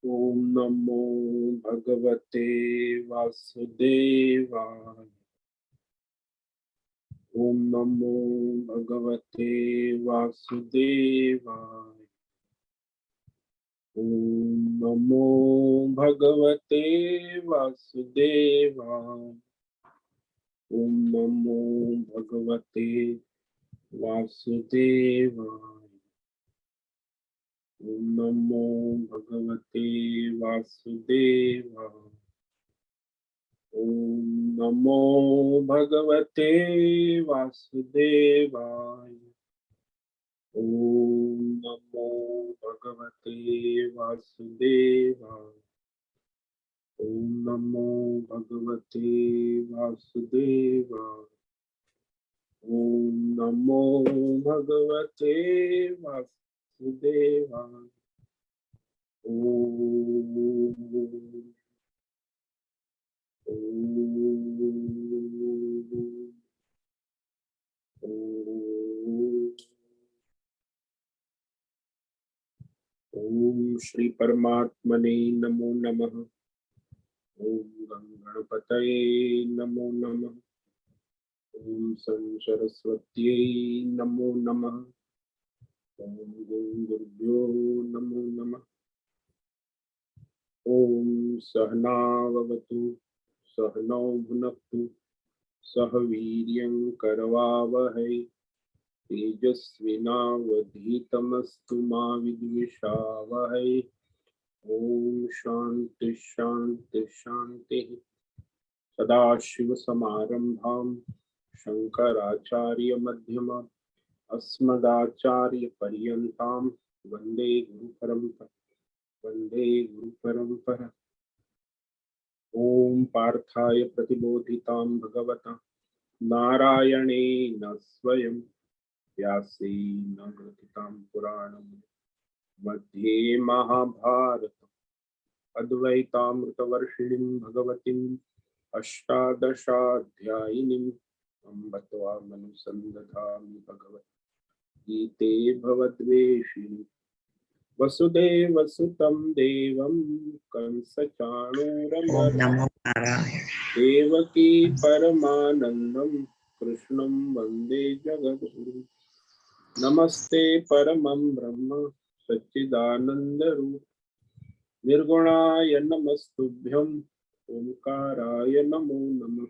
ओम नमो भगवते वासुदेवाय। ओम नमो भगवते वासुदेवाय। ओम नमो भगवते वासुदेवाय। ओम नमो भगवते वासुदेवाय। ओम नमो भगवते वासुदेवाय। ओम नमो भगवते वासुदेवाय। ओम नमो भगवते वासुदेवाय। ओम नमो भगवते वासुदेवाय। ओम नमो भगवते वासुदेवाय। ओम श्री परमात्मने नमो नमः। ओम गणपतये नमो नमः। ओम सं सरस्वत्यै नमो नमः। ओम गुरुभ्यो नमो नमः। ओम सहनाववतु सहनौ भुनक्तु सह वीर्यं करवावहै तेजस्विनावधीतमस्तु मा विद्विषावहै। ओम शांति शांति शांति। सदाशिवसमारंभां शंकराचार्यमध्यमाम् अस्मदाचार्यपर्यन्तां वन्दे गुरुपरम्परा। ओम पार्थाय प्रतिबोधितां भगवता नारायणेन स्वयं व्यासेन ग्रथितां पुराणं मध्ये महाभारतम् अद्वैतामृतवर्षिणीं भगवतीम् अष्टादशाध्यायिनीम् अम्ब त्वामनुसन्दधामि भगवद्गीते भवद्वेषिणि। वसुदेवसुतं देवं ओम कंसचाणूरमर्दनं नमो नारायण। देवकी परमानन्दं कृष्णं वन्दे जगद्गुरुं। नमस्ते परमं ब्रह्म सच्चिदानन्दरूप निर्गुणाय नमस्तुभ्यं ओंकाराय नमो नमः।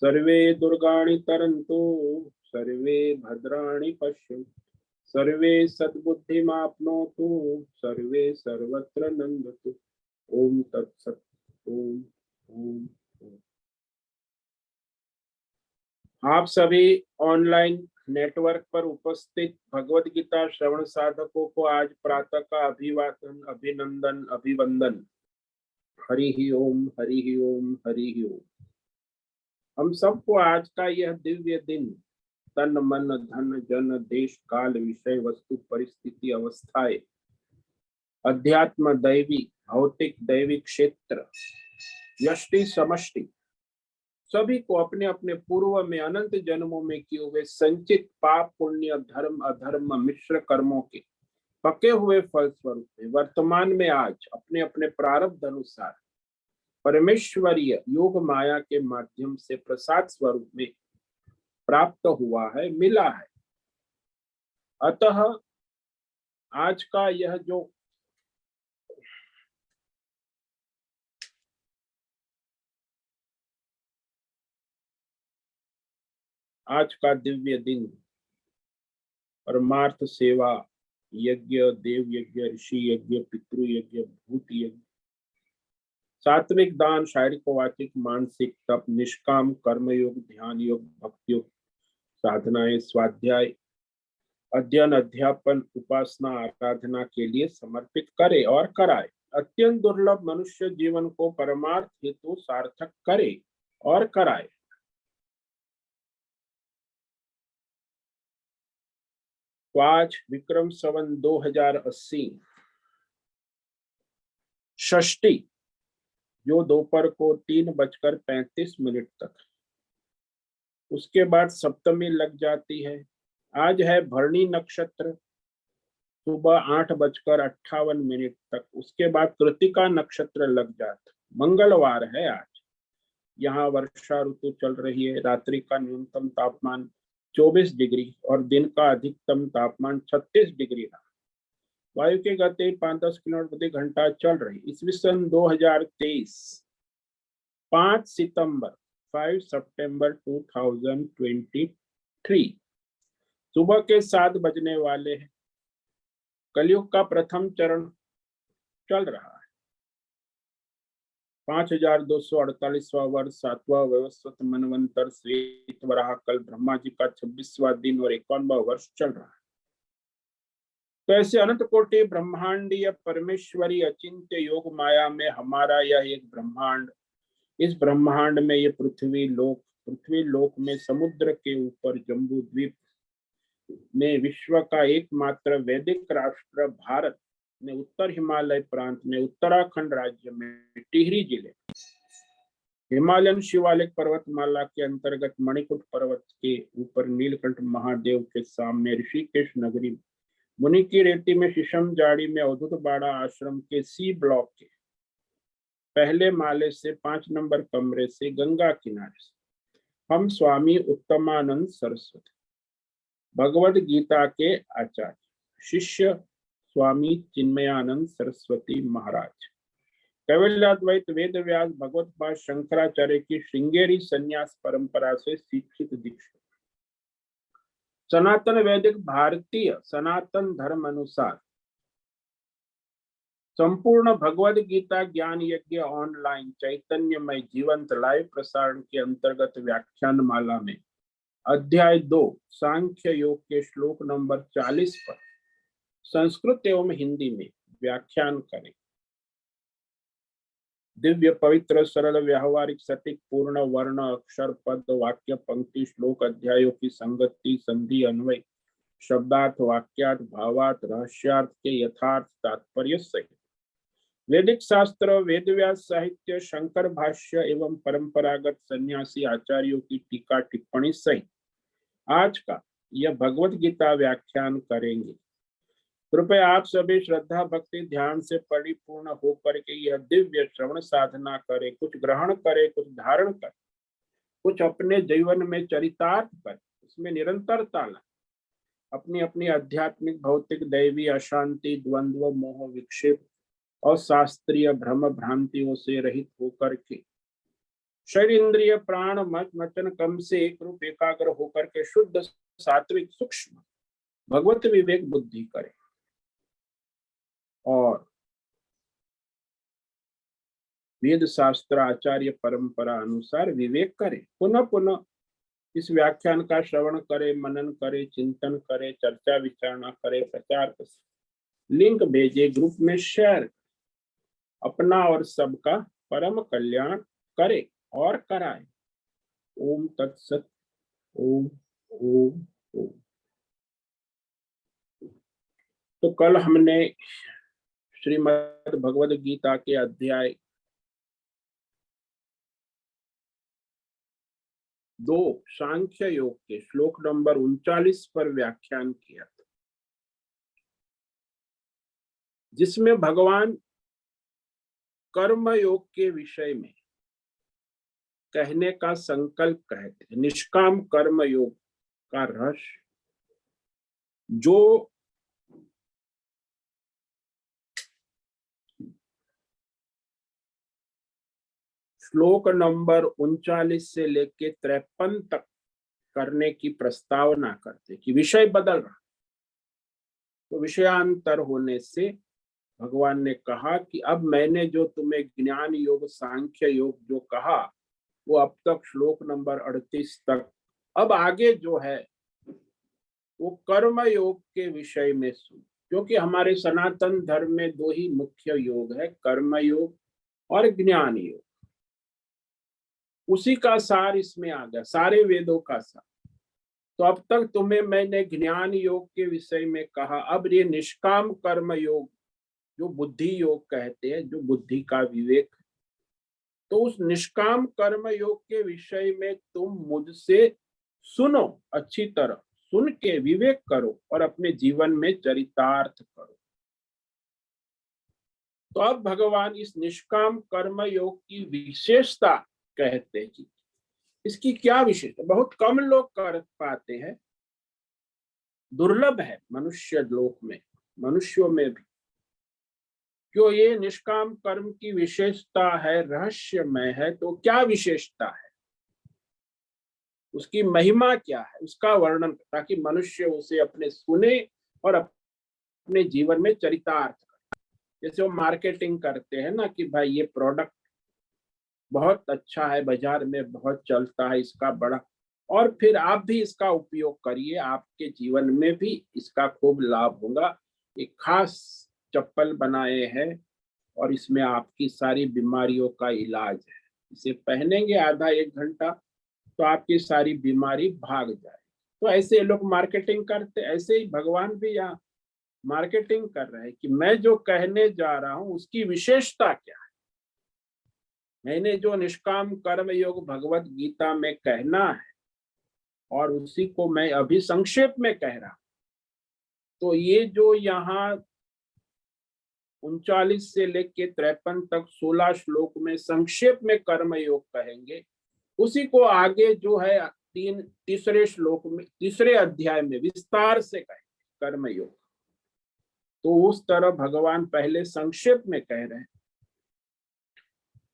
सर्वे दुर्गाणि तरन्तु सर्वे भद्राणि पश्यन्तु सर्वे सद्बुद्धिमाप्नोतु सर्वे सर्वत्र नन्दतु। ओम तत्सत्। ओम ओम ओम। आप सभी ऑनलाइन नेटवर्क पर उपस्थित भगवद गीता श्रवण साधकों को आज प्रातः का अभिवादन अभिनंदन अभिवंदन। हरि ही ओम हरि ही ओम हरि ही ओम। हम सबको आज का यह दिव्य दिन तन मन धन जन देश काल विषय वस्तु परिस्थिति अवस्थाएं अध्यात्म दैवी भौतिक दैविक क्षेत्र यष्टि समष्टि सभी को अपने अपने पूर्व में अनंत जन्मों में किए हुए संचित पाप पुण्य धर्म अधर्म मिश्र कर्मों के पके हुए फल स्वरूप में वर्तमान में आज अपने अपने प्रारब्ध अनुसार परमेश्वरीय योग माया के माध्यम से प्रसाद स्वरूप में प्राप्त हुआ है, मिला है। अतः आज का यह जो आज का दिव्य दिन परमार्थ सेवा यज्ञ देव यज्ञ ऋषि यज्ञ पितृ यज्ञ भूत यज्ञ सात्विक दान शारीरिक वाचिक मानसिक तप निष्काम कर्म योग ध्यान योग भक्ति योग साधनाएं स्वाध्याय अध्ययन अध्यापन उपासना आराधना के लिए समर्पित करे और कराए। अत्यंत दुर्लभ मनुष्य जीवन को परमार्थ हेतु सार्थक करे और कराए। तो आज विक्रम संवत 2080 षष्ठी जो दोपहर को 3:35 तक, उसके बाद सप्तमी लग जाती है। आज है भरणी नक्षत्र सुबह 8:58 तक। उसके बाद कृतिका नक्षत्र लग जाता। मंगलवार है आज। यहाँ वर्षा ऋतु चल रही है। रात्रि का न्यूनतम तापमान 24 डिग्री और दिन का अधिकतम तापमान 36 डिग्री रहा। वायु की गति 5-10 किलोमीटर प्रति घंटा चल रही। ईस्वी सन 2023 5 सितंबर 2023 सुबह के 7 बजने वाले हैं। कलयुग का प्रथम चरण चल रहा है। 5248वां वर्ष, 7वां वैवस्वत मनवंतर श्वेत वराह कल ब्रह्मा जी का 26वां दिन और 51वां वर्ष चल रहा है। तो ऐसे अनंत कोटि ब्रह्मांडीय परमेश्वरी अचिंत्य योग माया में हमारा यह एक ब्रह्मांड, इस ब्रह्मांड में ये पृथ्वी लोक में समुद्र के ऊपर जम्बू द्वीप में विश्व का एकमात्र वैदिक राष्ट्र भारत में उत्तर हिमालय प्रांत में उत्तराखंड राज्य में टिहरी जिले हिमालयन शिवालिक पर्वतमाला के अंतर्गत मणिकूट पर्वत के ऊपर नीलकंठ महादेव के सामने ऋषिकेश नगरी मुनि की रेती में शीशम जाड़ी में अवधूत बाड़ा आश्रम के सी ब्लॉक के पहले माले से 5 नंबर कमरे से गंगा किनारे से हम स्वामी उत्तमानंद सरस्वती भगवद गीता के आचार्य शिष्य स्वामी चिन्मयानंद सरस्वती महाराज कैवल्याद्वैत वेद व्यास भगवत पाद शंकराचार्य की श्रृंगेरी संन्यास परंपरा से शिक्षित दीक्षित सनातन वैदिक भारतीय सनातन धर्म अनुसार संपूर्ण भगवद गीता ज्ञान यज्ञ ऑनलाइन चैतन्यमय जीवंत लाइव प्रसारण के अंतर्गत व्याख्यान माला में अध्याय 2 सांख्य योग के श्लोक नंबर 40 पर संस्कृत एवं हिंदी में व्याख्यान करें। दिव्य पवित्र सरल व्यावहारिक सटीक पूर्ण वर्ण अक्षर पद वाक्य पंक्ति श्लोक अध्यायों की संगति संधि अन्वय शब्दार्थ वाक्यार्थ भावार्थ रहस्यार्थ के यथार्थ तात्पर्य सहित वैदिक शास्त्र वेदव्यास साहित्य शंकर भाष्य एवं परंपरागत सन्यासी आचार्यों की टीका टिप्पणी सहित आज का यह भगवत गीता व्याख्यान करेंगे। कृपया आप सभी श्रद्धा भक्ति ध्यान से परिपूर्ण होकर के यह दिव्य श्रवण साधना करें। कुछ ग्रहण करें, कुछ धारण करें, कुछ अपने जीवन में चरितार्थ करें, उसमें निरंतरता लाएं। अपनी अपनी आध्यात्मिक भौतिक दैवी अशांति द्वंद्व मोह विक्षेप और शास्त्रीय भ्रम भ्रांतियों से रहित होकर के शरीर इंद्रिय प्राण मन वचन कम से एक रूप एकाग्र होकर के शुद्ध सात्विक सूक्ष्म भगवत विवेक बुद्धि करें और वेद शास्त्र आचार्य परंपरा अनुसार विवेक करें। पुनः पुनः इस व्याख्यान का श्रवण करें, मनन करें, चिंतन करें, चर्चा विचारणा करें, प्रचार करें, लिंक भेजे, ग्रुप में शेयर, अपना और सबका परम कल्याण करे और कराए। ओम तत्सत। ओम ओम ओम। तो कल हमने श्रीमद् भगवद गीता के अध्याय 2 सांख्य योग के श्लोक नंबर 39 पर व्याख्यान किया था, जिसमें भगवान कर्म योग के विषय में कहने का संकल्प कहते हैं। निष्काम कर्म योग का रहस्य जो श्लोक नंबर 39 से लेके 53 तक करने की प्रस्तावना करते कि विषय बदल रहा, तो विषयांतर होने से भगवान ने कहा कि अब मैंने जो तुम्हें ज्ञान योग सांख्य योग जो कहा वो अब तक श्लोक नंबर 38 तक, अब आगे जो है वो कर्म योग के विषय में सुन। क्योंकि हमारे सनातन धर्म में 2 ही मुख्य योग है, कर्म योग और ज्ञान योग। उसी का सार इसमें आ गया, सारे वेदों का सार। तो अब तक तुम्हें मैंने ज्ञान योग के विषय में कहा, अब ये निष्काम कर्म योग जो बुद्धि योग कहते हैं, जो बुद्धि का विवेक, तो उस निष्काम कर्म योग के विषय में तुम मुझसे सुनो, अच्छी तरह सुन के विवेक करो और अपने जीवन में चरितार्थ करो। तो अब भगवान इस निष्काम कर्म योग की विशेषता कहते हैं कि इसकी क्या विशेषता, बहुत कम लोग कर पाते हैं, दुर्लभ है मनुष्य लोक में, मनुष्यों में भी। जो ये निष्काम कर्म की विशेषता है, रहस्यमय है, तो क्या विशेषता है, उसकी महिमा क्या है, उसका वर्णन, ताकि मनुष्य उसे अपने सुने और अपने जीवन में चरितार्थ करे। जैसे वो मार्केटिंग करते हैं ना कि भाई ये प्रोडक्ट बहुत अच्छा है, बाजार में बहुत चलता है, इसका बड़ा, और फिर आप भी इसका उपयोग करिए, आपके जीवन में भी इसका खूब लाभ होगा। एक खास चप्पल बनाए हैं और इसमें आपकी सारी बीमारियों का इलाज है, इसे पहनेंगे आधा एक घंटा तो आपकी सारी बीमारी भाग जाए। तो ऐसे लोग मार्केटिंग करते, ऐसे ही भगवान भी यहाँ मार्केटिंग कर रहे हैं कि मैं जो कहने जा रहा हूं उसकी विशेषता क्या है। मैंने जो निष्काम कर्म योग भगवत गीता में कहना है और उसी को मैं अभी संक्षेप में कह रहा हूं। तो ये जो यहाँ 39 से लेके 53 तक 16 श्लोक में संक्षेप में कर्म योग कहेंगे, उसी को आगे जो है तीसरे श्लोक में, तीसरे अध्याय में विस्तार से कहेंगे कर्म योग। तो उस तरह भगवान पहले संक्षेप में कह रहे हैं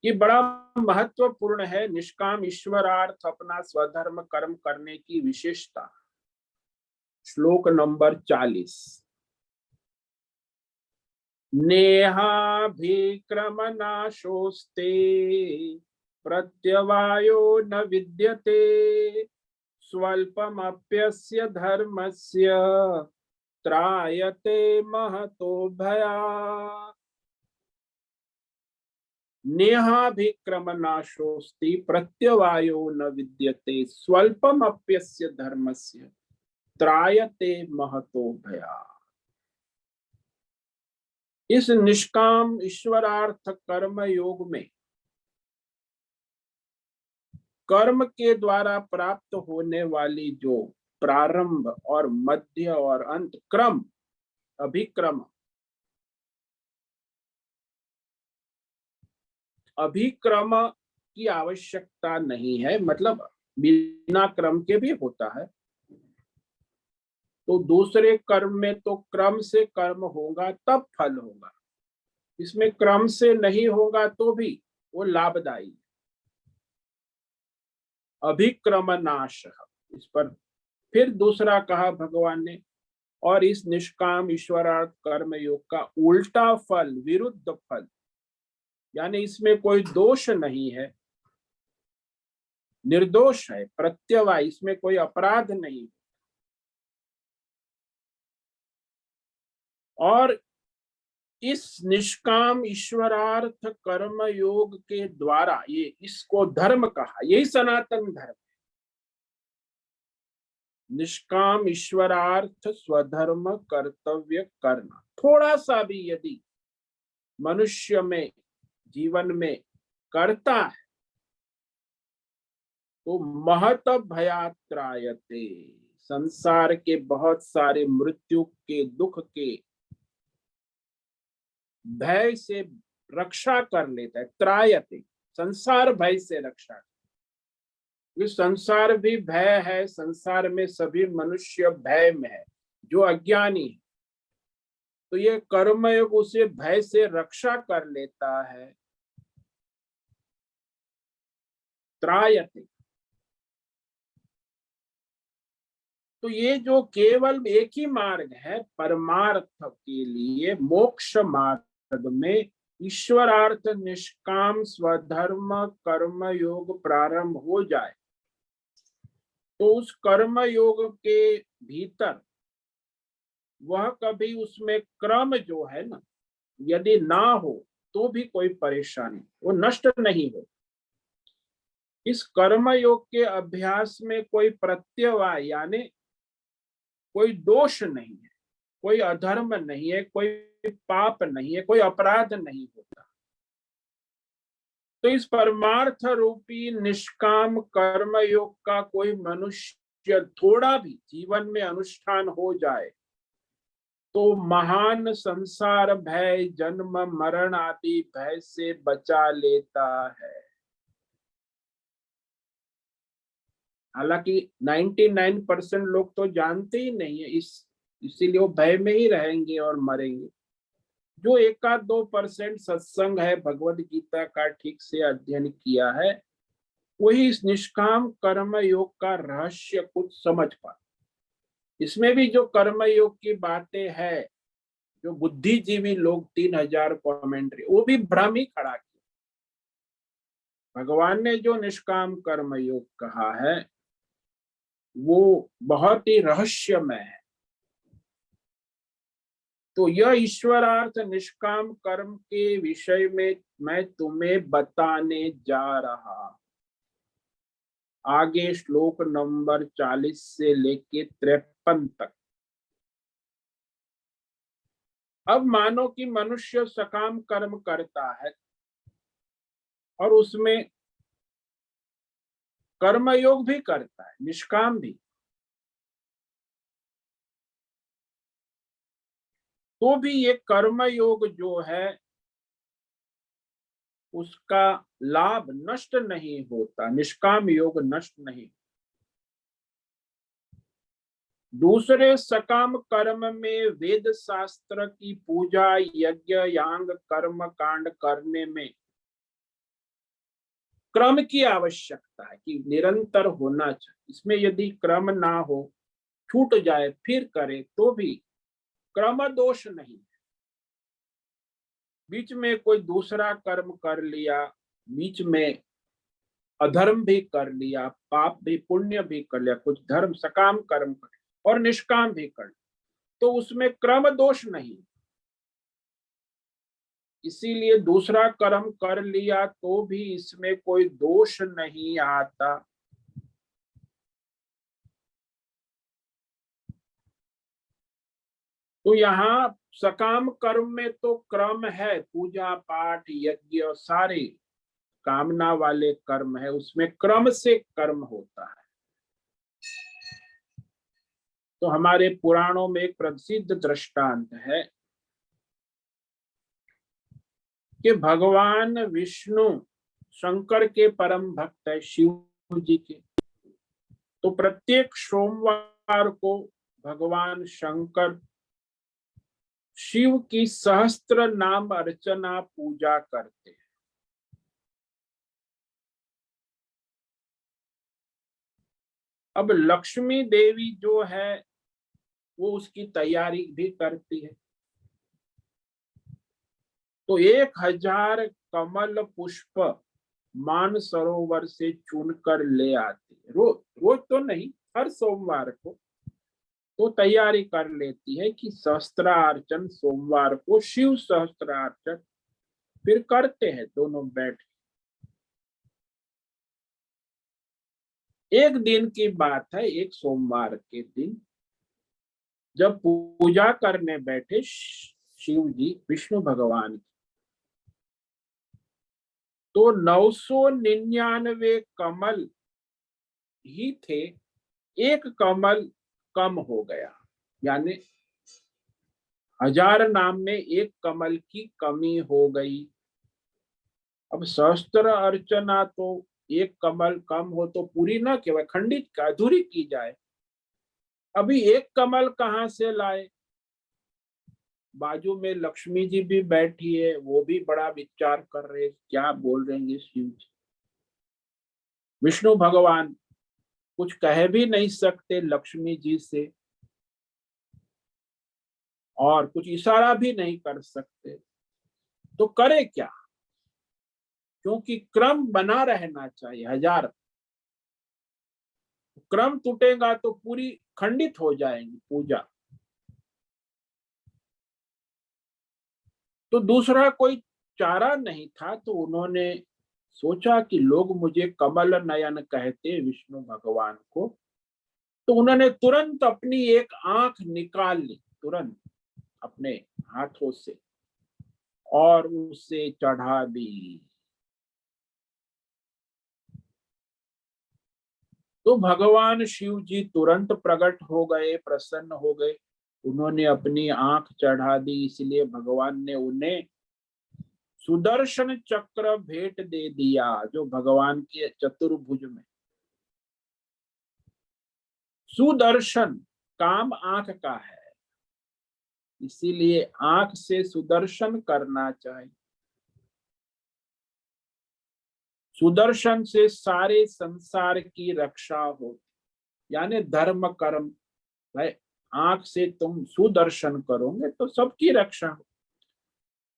कि बड़ा महत्वपूर्ण है निष्काम ईश्वरार्थ अपना स्वधर्म कर्म करने की विशेषता। श्लोक नंबर 40, नेहाभिक्रमनाशोस्ते प्रत्यवायो न विद्यते स्वल्पमप्यस्य धर्मस्य त्रायते महतो भयात्। नेहाभिक्रमनाशोस्ति प्रत्यवायो न विद्यते स्वल्पमप्यस्य धर्मस्य त्रायते महतो भयात्। इस निष्काम ईश्वरार्थ कर्म योग में कर्म के द्वारा प्राप्त होने वाली जो प्रारंभ और मध्य और अंत क्रम, अभिक्रम, अभिक्रम की आवश्यकता नहीं है, मतलब बिना क्रम के भी होता है। तो दूसरे कर्म में तो क्रम से कर्म होगा तब फल होगा, इसमें क्रम से नहीं होगा तो भी वो लाभदायी। अभिक्रम नाश, इस पर फिर दूसरा कहा भगवान ने, और इस निष्काम ईश्वरार्थ कर्म योग का उल्टा फल, विरुद्ध फल, यानी इसमें कोई दोष नहीं है, निर्दोष है, प्रत्यवाय, इसमें कोई अपराध नहीं। और इस निष्काम ईश्वरार्थ कर्म योग के द्वारा, ये इसको धर्म कहा, यही सनातन धर्म। निष्काम ईश्वरार्थ स्वधर्म कर्तव्य करना, थोड़ा सा भी यदि मनुष्य में जीवन में करता है तो महत भयात् त्रायते, संसार के बहुत सारे मृत्यु के, दुख के भय से रक्षा कर लेता है। त्रायते, संसार भय से रक्षा। संसार भी भय है, संसार में सभी मनुष्य भय में है जो अज्ञानी है, तो ये कर्मयोग उसे भय से रक्षा कर लेता है। त्रायते, तो ये जो केवल एक ही मार्ग है परमार्थ के लिए, मोक्ष मार्ग में ईश्वरार्थ निष्काम स्वधर्म कर्म योग प्रारंभ हो जाए तो उस कर्म योग के भीतर वह कभी उसमें क्रम जो है ना, यदि ना हो तो भी कोई परेशानी, वो नष्ट नहीं हो। इस कर्म योग के अभ्यास में कोई प्रत्यवाय यानी कोई दोष नहीं है, कोई अधर्म नहीं है, कोई पाप नहीं है, कोई अपराध नहीं होता। तो इस परमार्थ रूपी निष्काम कर्म योग का कोई मनुष्य मनुष्य थोड़ा भी जीवन में अनुष्ठान हो जाए तो महान संसार भय, जन्म मरण आदि भय से बचा लेता है। हालांकि 99% लोग तो जानते ही नहीं है इसीलिए वो भय में ही रहेंगे और मरेंगे। जो 1-2% सत्संग है, भगवत गीता का ठीक से अध्ययन किया है, वही इस निष्काम कर्म योग का रहस्य कुछ समझ पाए। इसमें भी जो कर्म योग की बातें हैं, जो बुद्धिजीवी लोग 3000 कमेंट्री, वो भी भ्रम ही खड़ा किया। भगवान ने जो निष्काम कर्म योग कहा है वो बहुत ही रहस्यमय है। तो यह ईश्वरार्थ निष्काम कर्म के विषय में मैं तुम्हें बताने जा रहा। आगे श्लोक नंबर 40 से लेके 53 तक। अब मानो कि मनुष्य सकाम कर्म करता है और उसमें कर्मयोग भी करता है, निष्काम भी, तो भी ये कर्मयोग जो है उसका लाभ नष्ट नहीं होता, निष्काम योग नष्ट नहीं। दूसरे सकाम कर्म में वेद शास्त्र की पूजा, यज्ञ, यांग, कर्म कांड करने में क्रम की आवश्यकता है कि निरंतर होना चाहिए। इसमें यदि क्रम ना हो, छूट जाए फिर करे तो भी क्रम दोष नहीं। बीच में कोई दूसरा कर्म कर लिया, बीच में अधर्म भी कर लिया, पाप भी पुण्य भी कर लिया, कुछ धर्म सकाम कर्म कर और निष्काम भी कर, तो उसमें क्रम दोष नहीं। इसीलिए दूसरा कर्म कर लिया तो भी इसमें कोई दोष नहीं आता। तो यहाँ सकाम कर्म में तो क्रम है, पूजा पाठ यज्ञ सारे कामना वाले कर्म है, उसमें क्रम से कर्म होता है। तो हमारे पुराणों में एक प्रसिद्ध दृष्टांत है कि भगवान विष्णु शंकर के परम भक्त है, शिव जी के। तो प्रत्येक सोमवार को भगवान शंकर शिव की सहस्त्र नाम अर्चना पूजा करते हैं। अब लक्ष्मी देवी जो है वो उसकी तैयारी भी करती है। तो 1000 कमल पुष्प मान सरोवर से चुनकर ले आती है। रोज रोज तो नहीं, हर सोमवार को तो तैयारी कर लेती है कि सहस्त्रार्चन सोमवार को शिव सहस्त्रार्चन फिर करते हैं दोनों बैठ। एक दिन की बात है, एक सोमवार के दिन जब पूजा करने बैठे शिव जी विष्णु भगवान की, तो 999 कमल ही थे, एक कमल कम हो गया, यानी 1000 नाम में एक कमल की कमी हो गई। अब सहस्त्र अर्चना तो एक कमल कम हो तो पूरी ना केवल खंडित अधूरी की जाए। अभी एक कमल कहाँ से लाए? बाजू में लक्ष्मी जी भी बैठी है, वो भी बड़ा विचार कर रहे, क्या बोल रहे हैं शिव जी। विष्णु भगवान कुछ कह भी नहीं सकते लक्ष्मी जी से और कुछ इशारा भी नहीं कर सकते, तो करे क्या? क्योंकि क्रम बना रहना चाहिए। 1000 क्रम टूटेगा तो पूरी खंडित हो जाएगी पूजा। तो दूसरा कोई चारा नहीं था, तो उन्होंने सोचा कि लोग मुझे कमल नयन कहते विष्णु भगवान को, तो उन्होंने तुरंत अपनी एक आंख निकाल ली, तुरंत अपने हाथों से, और उसे चढ़ा दी। तो भगवान शिव जी तुरंत प्रकट हो गए, प्रसन्न हो गए। उन्होंने अपनी आंख चढ़ा दी, इसलिए भगवान ने उन्हें सुदर्शन चक्र भेंट दे दिया, जो भगवान के चतुर्भुज में। सुदर्शन काम आंख का है, इसीलिए आंख से सुदर्शन करना चाहिए। सुदर्शन से सारे संसार की रक्षा हो, यानी धर्म कर्म। भाई आंख से तुम सुदर्शन करोगे तो सबकी रक्षा हो,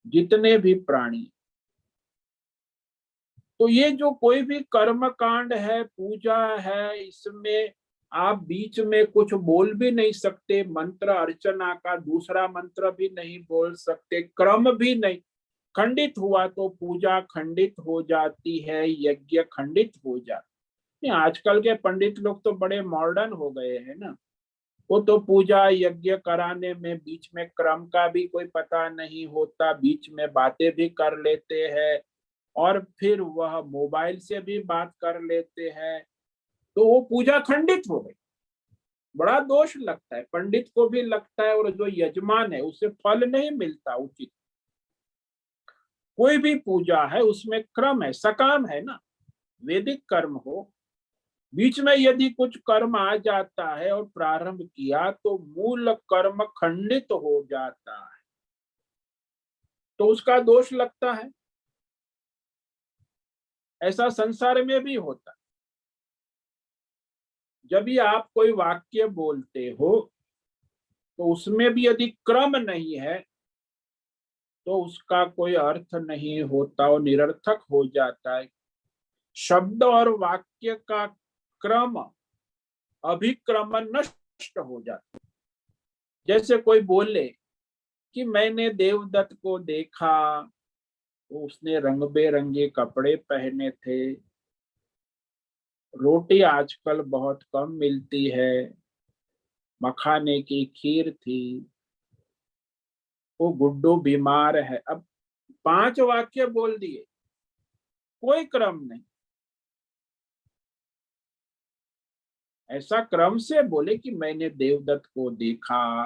जितने भी प्राणी। तो ये जो कोई भी कर्म कांड है, पूजा है, इसमें आप बीच में कुछ बोल भी नहीं सकते, मंत्र अर्चना का दूसरा मंत्र भी नहीं बोल सकते, क्रम भी नहीं। खंडित हुआ तो पूजा खंडित हो जाती है, यज्ञ खंडित हो जाता है। आजकल के पंडित लोग तो बड़े मॉडर्न हो गए हैं ना, वो तो पूजा यज्ञ कराने में बीच में क्रम का भी कोई पता नहीं होता, बीच में बातें भी कर लेते हैं, और फिर वह मोबाइल से भी बात कर लेते हैं, तो वो पूजा खंडित हो गई। बड़ा दोष लगता है, पंडित को भी लगता है, और जो यजमान है उसे फल नहीं मिलता उचित। कोई भी पूजा है उसमें क्रम है, सकाम है ना, वैदिक कर्म हो, बीच में यदि कुछ कर्म आ जाता है और प्रारंभ किया तो मूल कर्म खंडित हो जाता है, तो उसका दोष लगता है। ऐसा संसार में भी होता है। जब भी आप कोई वाक्य बोलते हो तो उसमें भी यदि क्रम नहीं है तो उसका कोई अर्थ नहीं होता और निरर्थक हो जाता है। शब्द और वाक्य का क्रम अभिक्रमण नष्ट हो जाता है। जैसे कोई बोले कि मैंने देवदत्त को देखा, तो उसने रंग बेरंगे कपड़े पहने थे, रोटी आजकल बहुत कम मिलती है, मखाने की खीर थी, वो गुड्डू बीमार है। अब 5 वाक्य बोल दिए, कोई क्रम नहीं। ऐसा क्रम से बोले कि मैंने देवदत्त को देखा,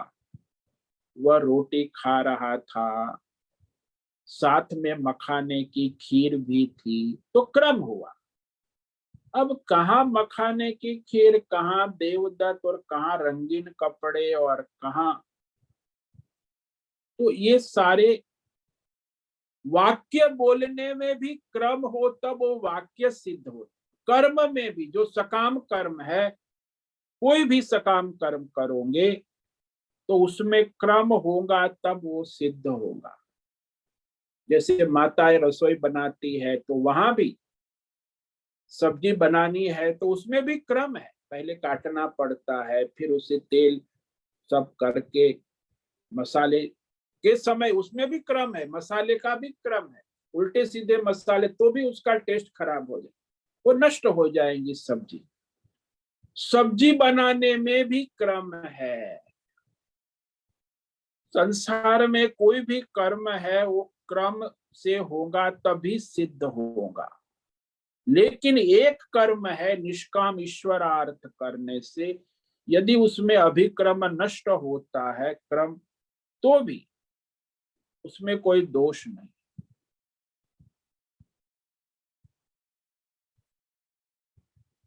वह रोटी खा रहा था, साथ में मखाने की खीर भी थी, तो क्रम हुआ। अब कहाँ मखाने की खीर, कहाँ देवदत्त, और कहाँ रंगीन कपड़े, और कहाँ, तो ये सारे वाक्य बोलने में भी क्रम हो तब वो वाक्य सिद्ध हो। कर्म में भी जो सकाम कर्म है, कोई भी सकाम कर्म करोगे तो उसमें क्रम होगा तब वो सिद्ध होगा। जैसे माताएं रसोई बनाती है तो वहां भी सब्जी बनानी है तो उसमें भी क्रम है, पहले काटना पड़ता है, फिर उसे तेल सब करके मसाले के समय उसमें भी क्रम है, मसाले का भी क्रम है। उल्टे सीधे मसाले तो भी उसका टेस्ट खराब हो जाए, वो नष्ट हो जाएंगी सब्जी। सब्जी बनाने में भी क्रम है। संसार में कोई भी कर्म है वो क्रम से होगा तभी सिद्ध होगा। लेकिन एक कर्म है निष्काम ईश्वरार्थ करने से, यदि उसमें अभिक्रम नष्ट होता है क्रम, तो भी उसमें कोई दोष नहीं।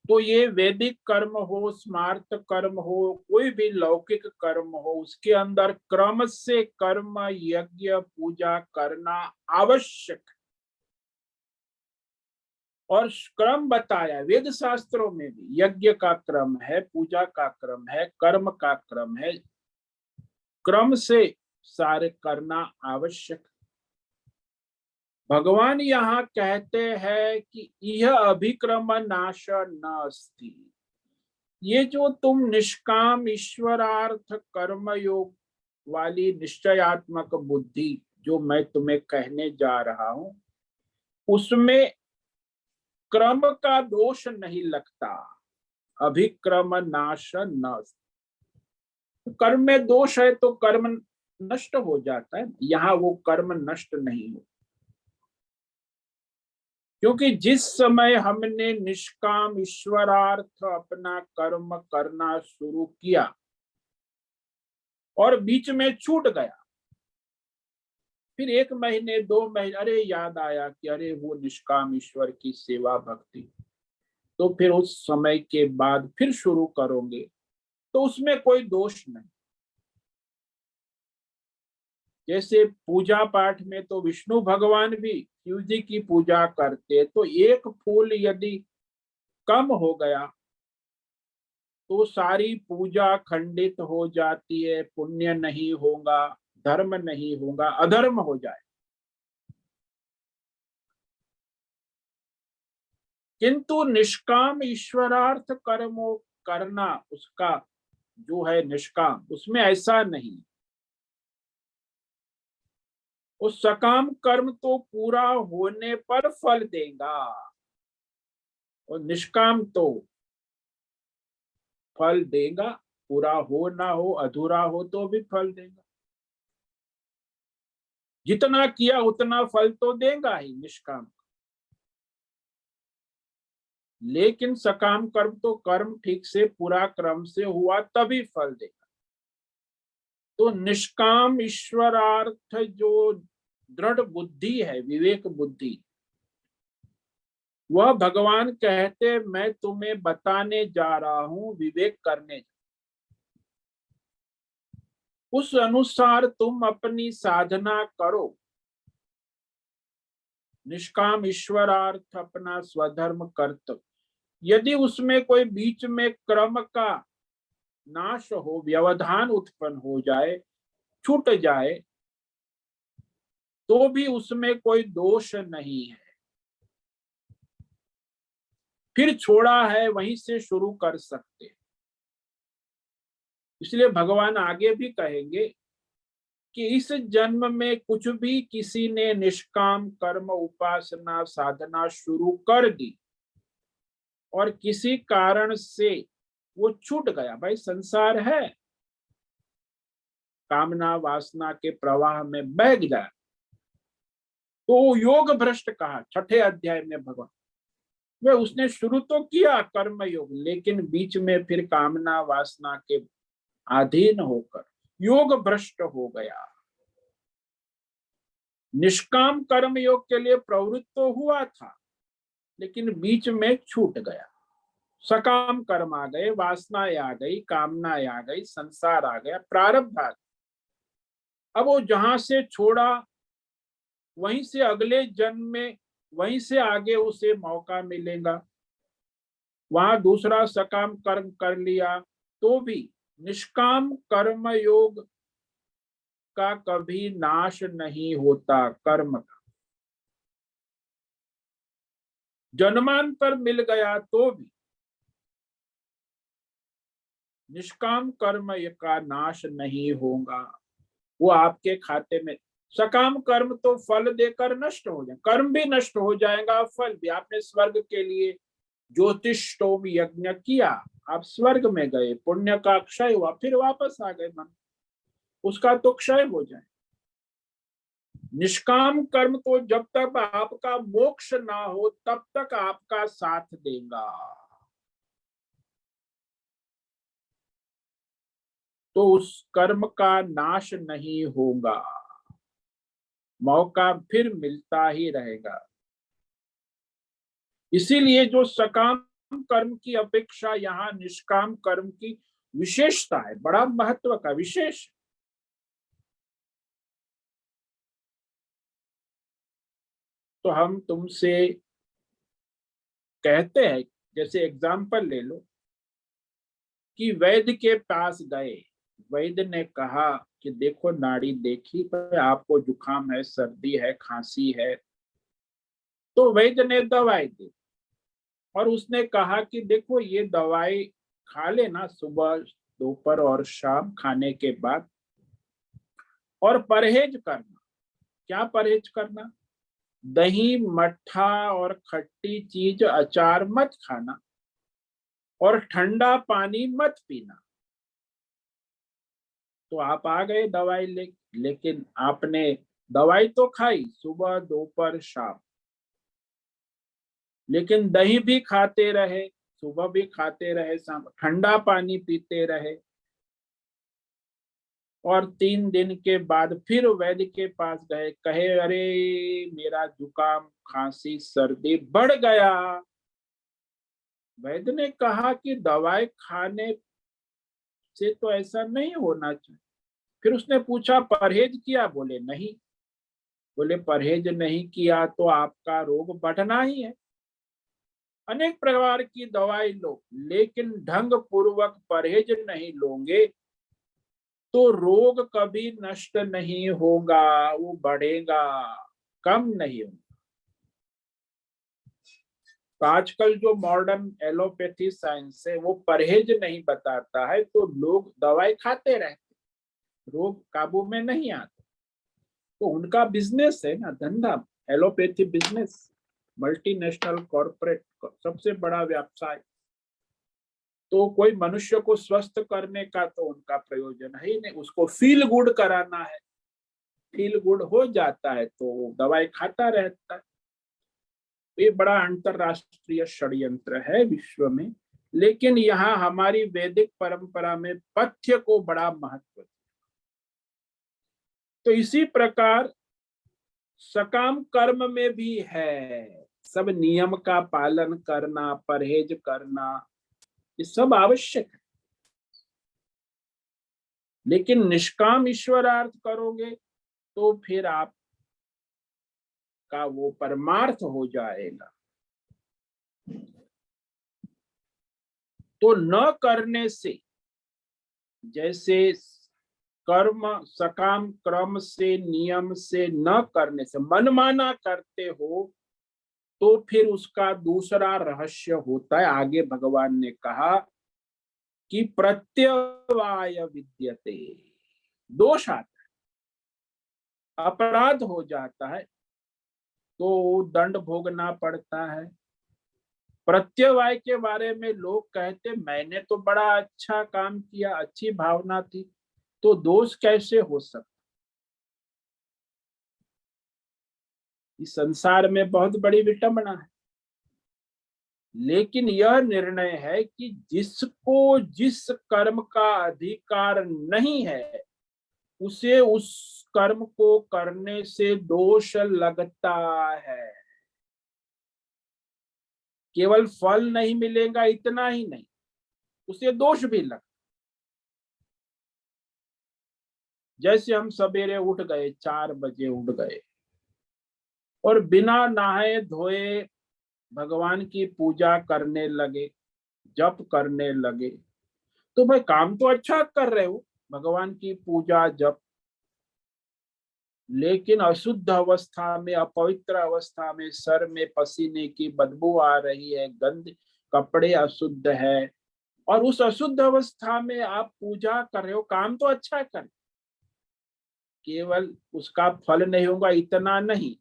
तो ये वैदिक कर्म हो, स्मार्त कर्म हो, कोई भी लौकिक कर्म हो, उसके अंदर क्रम से कर्म यज्ञ पूजा करना आवश्यक। और क्रम बताया वेद शास्त्रों में भी, यज्ञ का क्रम है, पूजा का क्रम है, कर्म का क्रम है, क्रम से सारे करना आवश्यक। भगवान यहाँ कहते हैं कि यह अभिक्रम नाश नास्ति। ये जो तुम निष्काम ईश्वरार्थ कर्म योग वाली निश्चयात्मक बुद्धि जो मैं तुम्हें कहने जा रहा हूं, उसमें क्रम का दोष नहीं लगता। अभिक्रम नाश न, कर्म में दोष है तो कर्म नष्ट हो जाता है, यहाँ वो कर्म नष्ट नहीं हो। क्योंकि जिस समय हमने निष्काम ईश्वरार्थ अपना कर्म करना शुरू किया और बीच में छूट गया, फिर 1 महीने 2 महीने अरे याद आया कि अरे वो निष्काम ईश्वर की सेवा भक्ति, तो फिर उस समय के बाद फिर शुरू करोगे तो उसमें कोई दोष नहीं। जैसे पूजा पाठ में तो विष्णु भगवान भी शिव जी की पूजा करते, तो एक फूल यदि कम हो गया तो सारी पूजा खंडित हो जाती है, पुण्य नहीं होगा, धर्म नहीं होगा, अधर्म हो जाए। किंतु निष्काम ईश्वरार्थ कर्मों करना, उसका जो है निष्काम, उसमें ऐसा नहीं। उस सकाम कर्म तो पूरा होने पर फल देगा, और निष्काम तो फल देगा, पूरा हो ना हो, अधूरा हो तो भी फल देगा। जितना किया उतना फल तो देगा ही निष्काम। लेकिन सकाम कर्म तो कर्म ठीक से पूरा क्रम से हुआ तभी फल देगा। तो निष्काम ईश्वरार्थ जो दृढ़ बुद्धि है, विवेक बुद्धि, वह भगवान कहते मैं तुम्हें बताने जा रहा हूं, विवेक करने, उस अनुसार तुम अपनी साधना करो। निष्काम ईश्वरार्थ अपना स्वधर्म कर्तव्य, यदि उसमें कोई बीच में क्रम का नाश हो, व्यवधान उत्पन्न हो जाए, छूट जाए, तो भी उसमें कोई दोष नहीं है। फिर छोड़ा है वहीं से शुरू कर सकते। इसलिए भगवान आगे भी कहेंगे कि इस जन्म में कुछ भी किसी ने निष्काम कर्म उपासना साधना शुरू कर दी और किसी कारण से वो छूट गया, भाई संसार है, कामना वासना के प्रवाह में बह जाए, तो योग भ्रष्ट कहा 6 अध्याय में भगवान। वे उसने शुरू तो किया कर्म योग, लेकिन बीच में फिर कामना वासना के अधीन होकर योग भ्रष्ट हो गया। निष्काम कर्म योग के लिए प्रवृत्त तो हुआ था, लेकिन बीच में छूट गया। सकाम कर्म आ गए, वासनाएं आ गई, कामनाएं आ गई, संसार आ गया, प्रारब्ध आ गया। अब वो जहां से छोड़ा वहीं से अगले जन्म में, वहीं से आगे उसे मौका मिलेगा। वहां दूसरा सकाम कर्म कर लिया तो भी निष्काम कर्म योग का कभी नाश नहीं होता। कर्म का जन्मांतर मिल गया तो भी निष्काम कर्म का नाश नहीं होगा, वो आपके खाते में। सकाम कर्म तो फल देकर नष्ट हो जाए, कर्म भी नष्ट हो जाएगा, फल भी। आपने स्वर्ग के लिए ज्योतिषोम यज्ञ किया, आप स्वर्ग में गए, पुण्य का क्षय हुआ, फिर वापस आ गए मन, उसका तो क्षय हो जाए। निष्काम कर्म तो जब तक आपका मोक्ष ना हो तब तक आपका साथ देगा। तो उस कर्म का नाश नहीं होगा, मौका फिर मिलता ही रहेगा। इसीलिए जो सकाम कर्म की अपेक्षा यहाँ निष्काम कर्म की विशेषता है, बड़ा महत्व का विशेष। तो हम तुमसे कहते हैं, जैसे एग्जाम्पल ले लो कि वैद्य के पास गए, वैद्य ने कहा कि देखो नाड़ी देखी, पर आपको जुकाम है, सर्दी है, खांसी है। तो वैद्य ने दवाई दी और उसने कहा कि देखो ये दवाई खा लेना सुबह दोपहर और शाम खाने के बाद, और परहेज करना। क्या परहेज करना? दही मट्ठा और खट्टी चीज अचार मत खाना और ठंडा पानी मत पीना। तो आप आ गए दवाई लेकिन आपने दवाई तो खाई सुबह दोपहर शाम, लेकिन दही भी खाते रहे, सुबह भी खाते रहे, शाम ठंडा पानी पीते रहे, और 3 दिन के बाद फिर वैद्य के पास गए, कहे अरे मेरा जुकाम खांसी सर्दी बढ़ गया। वैद्य ने कहा कि दवाई खाने से तो ऐसा नहीं होना चाहिए। फिर उसने पूछा परहेज किया, बोले नहीं। बोले परहेज नहीं किया तो आपका रोग बढ़ना ही है। अनेक प्रकार की दवाई लो, लेकिन ढंग पूर्वक परहेज नहीं लोगे तो रोग कभी नष्ट नहीं होगा, वो बढ़ेगा, कम नहीं होगा। तो आजकल जो मॉडर्न एलोपैथी साइंस है वो परहेज नहीं बताता है, तो लोग दवाई खाते रहते, रोग काबू में नहीं आता। तो उनका बिजनेस है ना, धंधा, एलोपैथी बिजनेस, मल्टीनेशनल कॉर्पोरेट सबसे बड़ा व्यवसाय। तो कोई मनुष्य को स्वस्थ करने का तो उनका प्रयोजन है ही नहीं, उसको फील गुड कराना है। फील गुड हो जाता है तो दवाई खाता रहता है। ये बड़ा अंतरराष्ट्रीय षड्यंत्र है विश्व में, लेकिन यहाँ हमारी वैदिक परंपरा में पथ्य को बड़ा महत्व। तो इसी प्रकार सकाम कर्म में भी है, सब नियम का पालन करना, परहेज करना, ये सब आवश्यक है। लेकिन निष्काम ईश्वरार्थ करोगे तो फिर आप का वो परमार्थ हो जाएगा। तो न करने से, जैसे कर्म सकाम क्रम से, नियम से, न करने से, मनमाना करते हो तो फिर उसका दूसरा रहस्य होता है। आगे भगवान ने कहा कि प्रत्यवाय विद्यते, दोष आता है, अपराध हो जाता है, तो दंड भोगना पड़ता है। प्रत्यवाय के बारे में लोग कहते मैंने तो बड़ा अच्छा काम किया, अच्छी भावना थी, तो दोष कैसे हो सकता। इस संसार में बहुत बड़ी विटंबना है। लेकिन यह निर्णय है कि जिसको जिस कर्म का अधिकार नहीं है उसे उस कर्म को करने से दोष लगता है। केवल फल नहीं मिलेगा इतना ही नहीं, उसे दोष भी लगता। जैसे हम सवेरे उठ गए, 4 बजे उठ गए और बिना नहाए धोए भगवान की पूजा करने लगे, जप करने लगे, तो भाई काम तो अच्छा कर रहे हो, भगवान की पूजा जप, लेकिन अशुद्ध अवस्था में, अपवित्र अवस्था में, सर में पसीने की बदबू आ रही है, गंद, कपड़े अशुद्ध है, और उस अशुद्ध अवस्था में आप पूजा कर रहे हो, काम तो अच्छा कर, केवल उसका फल नहीं होगा इतना नहीं,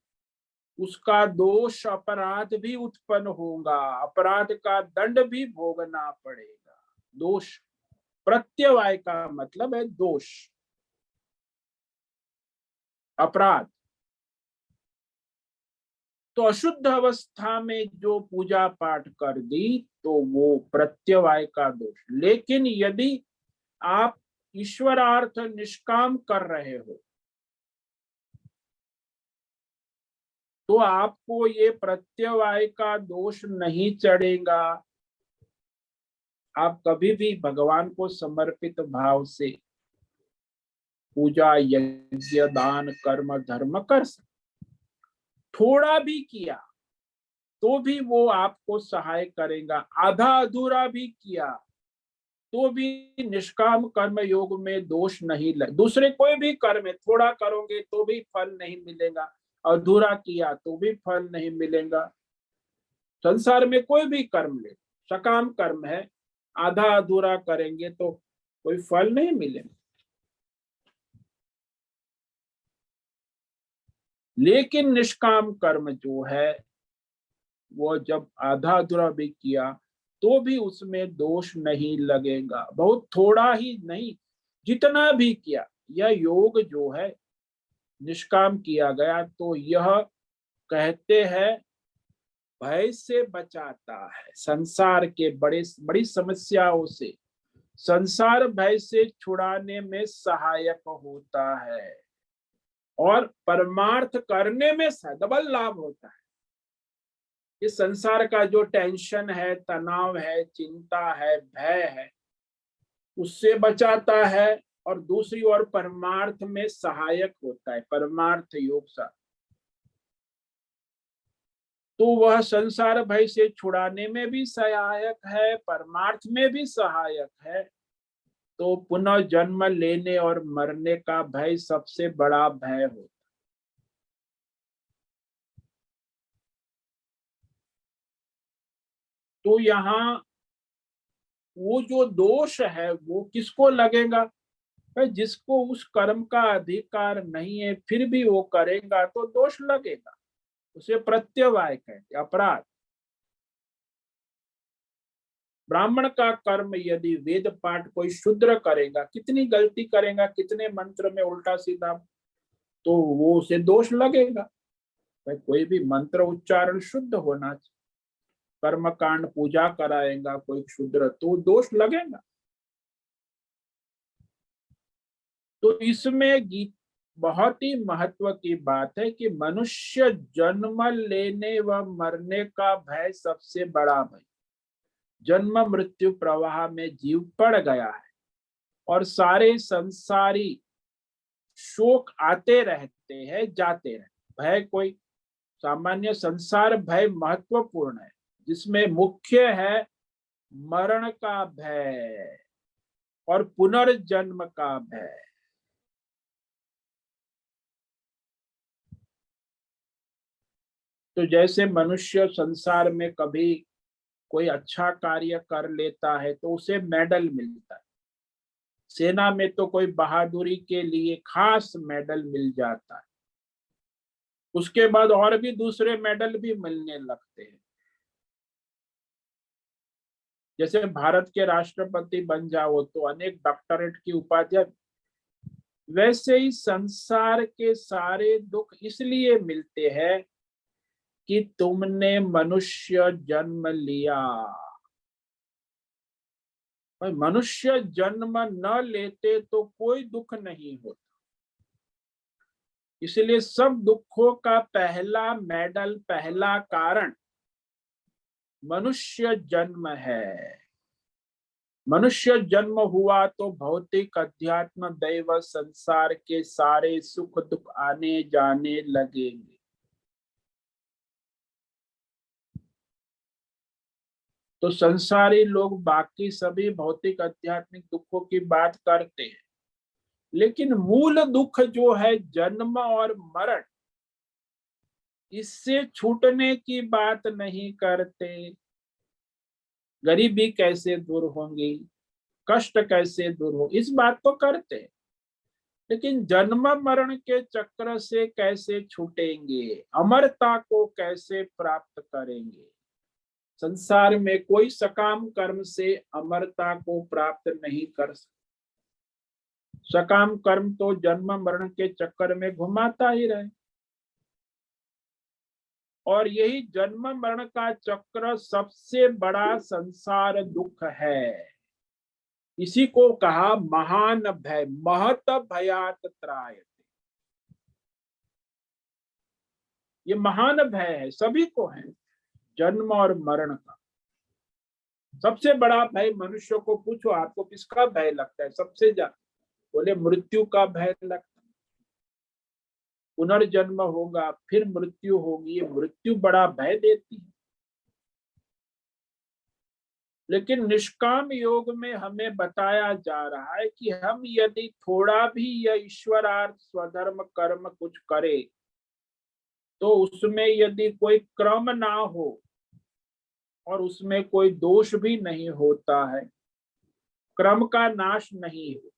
उसका दोष अपराध भी उत्पन्न होगा, अपराध का दंड भी भोगना पड़ेगा। दोष, प्रत्यवाय का मतलब है दोष, अपराध। तो अशुद्ध अवस्था में जो पूजा पाठ कर दी तो वो प्रत्यवाय का दोष। लेकिन यदि आप ईश्वरार्थ निष्काम कर रहे हो तो आपको ये प्रत्यवाय का दोष नहीं चढ़ेगा। आप कभी भी भगवान को समर्पित भाव से पूजा, यज्ञ, दान, कर्म, धर्म कर सकते। थोड़ा भी किया तो भी वो आपको सहाय करेगा, आधा अधूरा भी किया तो भी निष्काम कर्म योग में दोष नहीं लग। दूसरे कोई भी कर्म है, थोड़ा करोगे तो भी फल नहीं मिलेगा, अधूरा किया तो भी फल नहीं मिलेगा। संसार में कोई भी कर्म ले, सकाम कर्म है, आधा अधूरा करेंगे तो कोई फल नहीं मिलेगा। लेकिन निष्काम कर्म जो है वो जब आधा अधूरा भी किया तो भी उसमें दोष नहीं लगेगा। बहुत थोड़ा ही नहीं, जितना भी किया, यह योग जो है निष्काम किया गया तो यह कहते हैं भय से बचाता है, संसार के बड़ी समस्याओं से, संसार भय से छुड़ाने में सहायक होता है और परमार्थ करने में डबल लाभ होता है। इस संसार का जो टेंशन है, तनाव है, चिंता है, भय है, उससे बचाता है और दूसरी ओर परमार्थ में सहायक होता है, परमार्थ योग सा। तो वह संसार भय से छुड़ाने में भी सहायक है, परमार्थ में भी सहायक है। तो पुनः जन्म लेने और मरने का भय सबसे बड़ा भय होता है। तो यहाँ वो जो दोष है वो किसको लगेगा? जिसको उस कर्म का अधिकार नहीं है फिर भी वो करेगा तो दोष लगेगा, उसे प्रत्यवाय कहते, अपराध। ब्राह्मण का कर्म यदि वेद पाठ कोई शूद्र करेगा, कितनी गलती करेगा, कितने मंत्र में उल्टा सीधा, तो वो उसे दोष लगेगा। भाई कोई भी मंत्र उच्चारण शुद्ध होना चाहिए। कर्म कांड पूजा कराएगा कोई शूद्र तो दोष लगेगा। तो इसमें गीत बहुत ही महत्व की बात है कि मनुष्य जन्म लेने व मरने का भय सबसे बड़ा भय। जन्म मृत्यु प्रवाह में जीव पड़ गया है और सारे संसारी शोक आते रहते हैं, जाते रहते। भय कोई सामान्य संसार भय महत्वपूर्ण है, जिसमें मुख्य है मरण का भय और पुनर्जन्म का भय। तो जैसे मनुष्य संसार में कभी कोई अच्छा कार्य कर लेता है तो उसे मेडल मिलता है, सेना में तो कोई बहादुरी के लिए खास मेडल मिल जाता है, उसके बाद और भी दूसरे मेडल भी मिलने लगते हैं। जैसे भारत के राष्ट्रपति बन जाओ तो अनेक डॉक्टरेट की उपाधियां, वैसे ही संसार के सारे दुख इसलिए मिलते हैं कि तुमने मनुष्य जन्म लिया। मनुष्य जन्म न लेते तो कोई दुख नहीं होता। इसलिए सब दुखों का पहला मेडल, पहला कारण मनुष्य जन्म है। मनुष्य जन्म हुआ तो भौतिक, अध्यात्म, दैव, संसार के सारे सुख दुख आने जाने लगेंगे। तो संसारी लोग बाकी सभी भौतिक आध्यात्मिक दुखों की बात करते हैं, लेकिन मूल दुख जो है जन्म और मरण, इससे छूटने की बात नहीं करते। गरीबी कैसे दूर होंगी, कष्ट कैसे दूर हो, इस बात को करते हैं, लेकिन जन्म मरण के चक्र से कैसे छूटेंगे, अमरता को कैसे प्राप्त करेंगे। संसार में कोई सकाम कर्म से अमरता को प्राप्त नहीं कर सकता। सकाम कर्म तो जन्म मरण के चक्कर में घुमाता ही रहे। और यही जन्म मरण का चक्र सबसे बड़ा संसार दुख है। इसी को कहा महान भय, महत भयात त्रायते। ये महान भय है, सभी को है, जन्म और मरण का। सबसे बड़ा भय मनुष्य को पूछो आपको किसका भय लगता है सबसे ज्यादा? बोले मृत्यु का भय लगता है। पुनर्जन्म होगा, फिर मृत्यु होगी, ये मृत्यु बड़ा भय देती है। लेकिन निष्काम योग में हमें बताया जा रहा है कि हम यदि थोड़ा भी यह ईश्वरार्थ स्वधर्म कर्म कुछ करे तो उसमें यदि कोई क्रम ना हो और उसमें कोई दोष भी नहीं होता है, क्रम का नाश नहीं हो,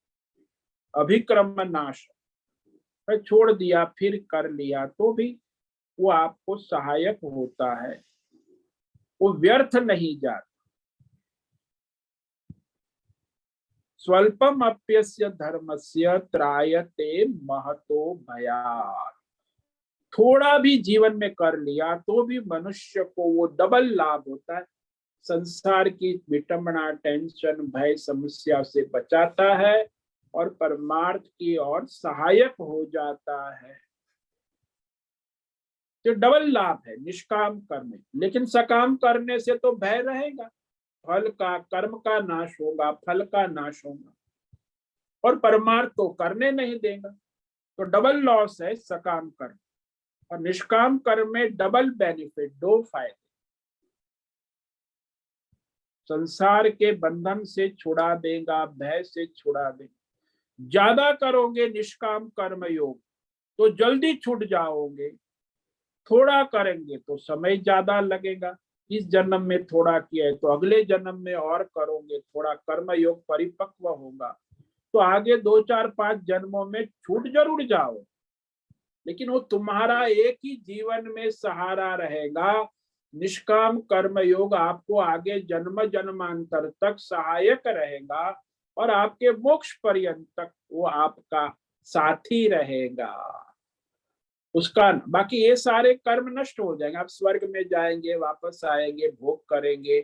अभिक्रम नाश, छोड़ दिया फिर कर लिया तो भी वो आपको सहायक होता है, वो व्यर्थ नहीं जाता। स्वल्पम अप्यस्य धर्मस्य त्रायते महतो भयात्। थोड़ा भी जीवन में कर लिया तो भी मनुष्य को वो डबल लाभ होता है। संसार की विटंबना, टेंशन, भय, समस्या से बचाता है और परमार्थ की ओर सहायक हो जाता है। तो डबल लाभ है निष्काम कर्म। लेकिन सकाम करने से तो भय रहेगा, फल का, कर्म का नाश होगा, फल का नाश होगा, और परमार्थ तो करने नहीं देगा। तो डबल लॉस है सकाम कर्म। और निष्काम कर्म में डबल बेनिफिट, दो फायदे। संसार के बंधन से छुड़ा देगा, भय से छुड़ा देगा। ज्यादा करोगे निष्काम कर्म योग तो जल्दी छूट जाओगे, थोड़ा करेंगे तो समय ज्यादा लगेगा। इस जन्म में थोड़ा किया है तो अगले जन्म में और करोगे, थोड़ा कर्म योग परिपक्व होगा तो आगे 2 4 5 जन्मों में छूट जरूर जाओ, लेकिन वो तुम्हारा एक ही जीवन में सहारा रहेगा। निष्काम कर्म योग आपको आगे जन्म जन्मांतर तक सहायक रहेगा और आपके मोक्ष पर्यंत तक वो आपका साथी रहेगा। उसका बाकी ये सारे कर्म नष्ट हो जाएंगे, आप स्वर्ग में जाएंगे, वापस आएंगे, भोग करेंगे,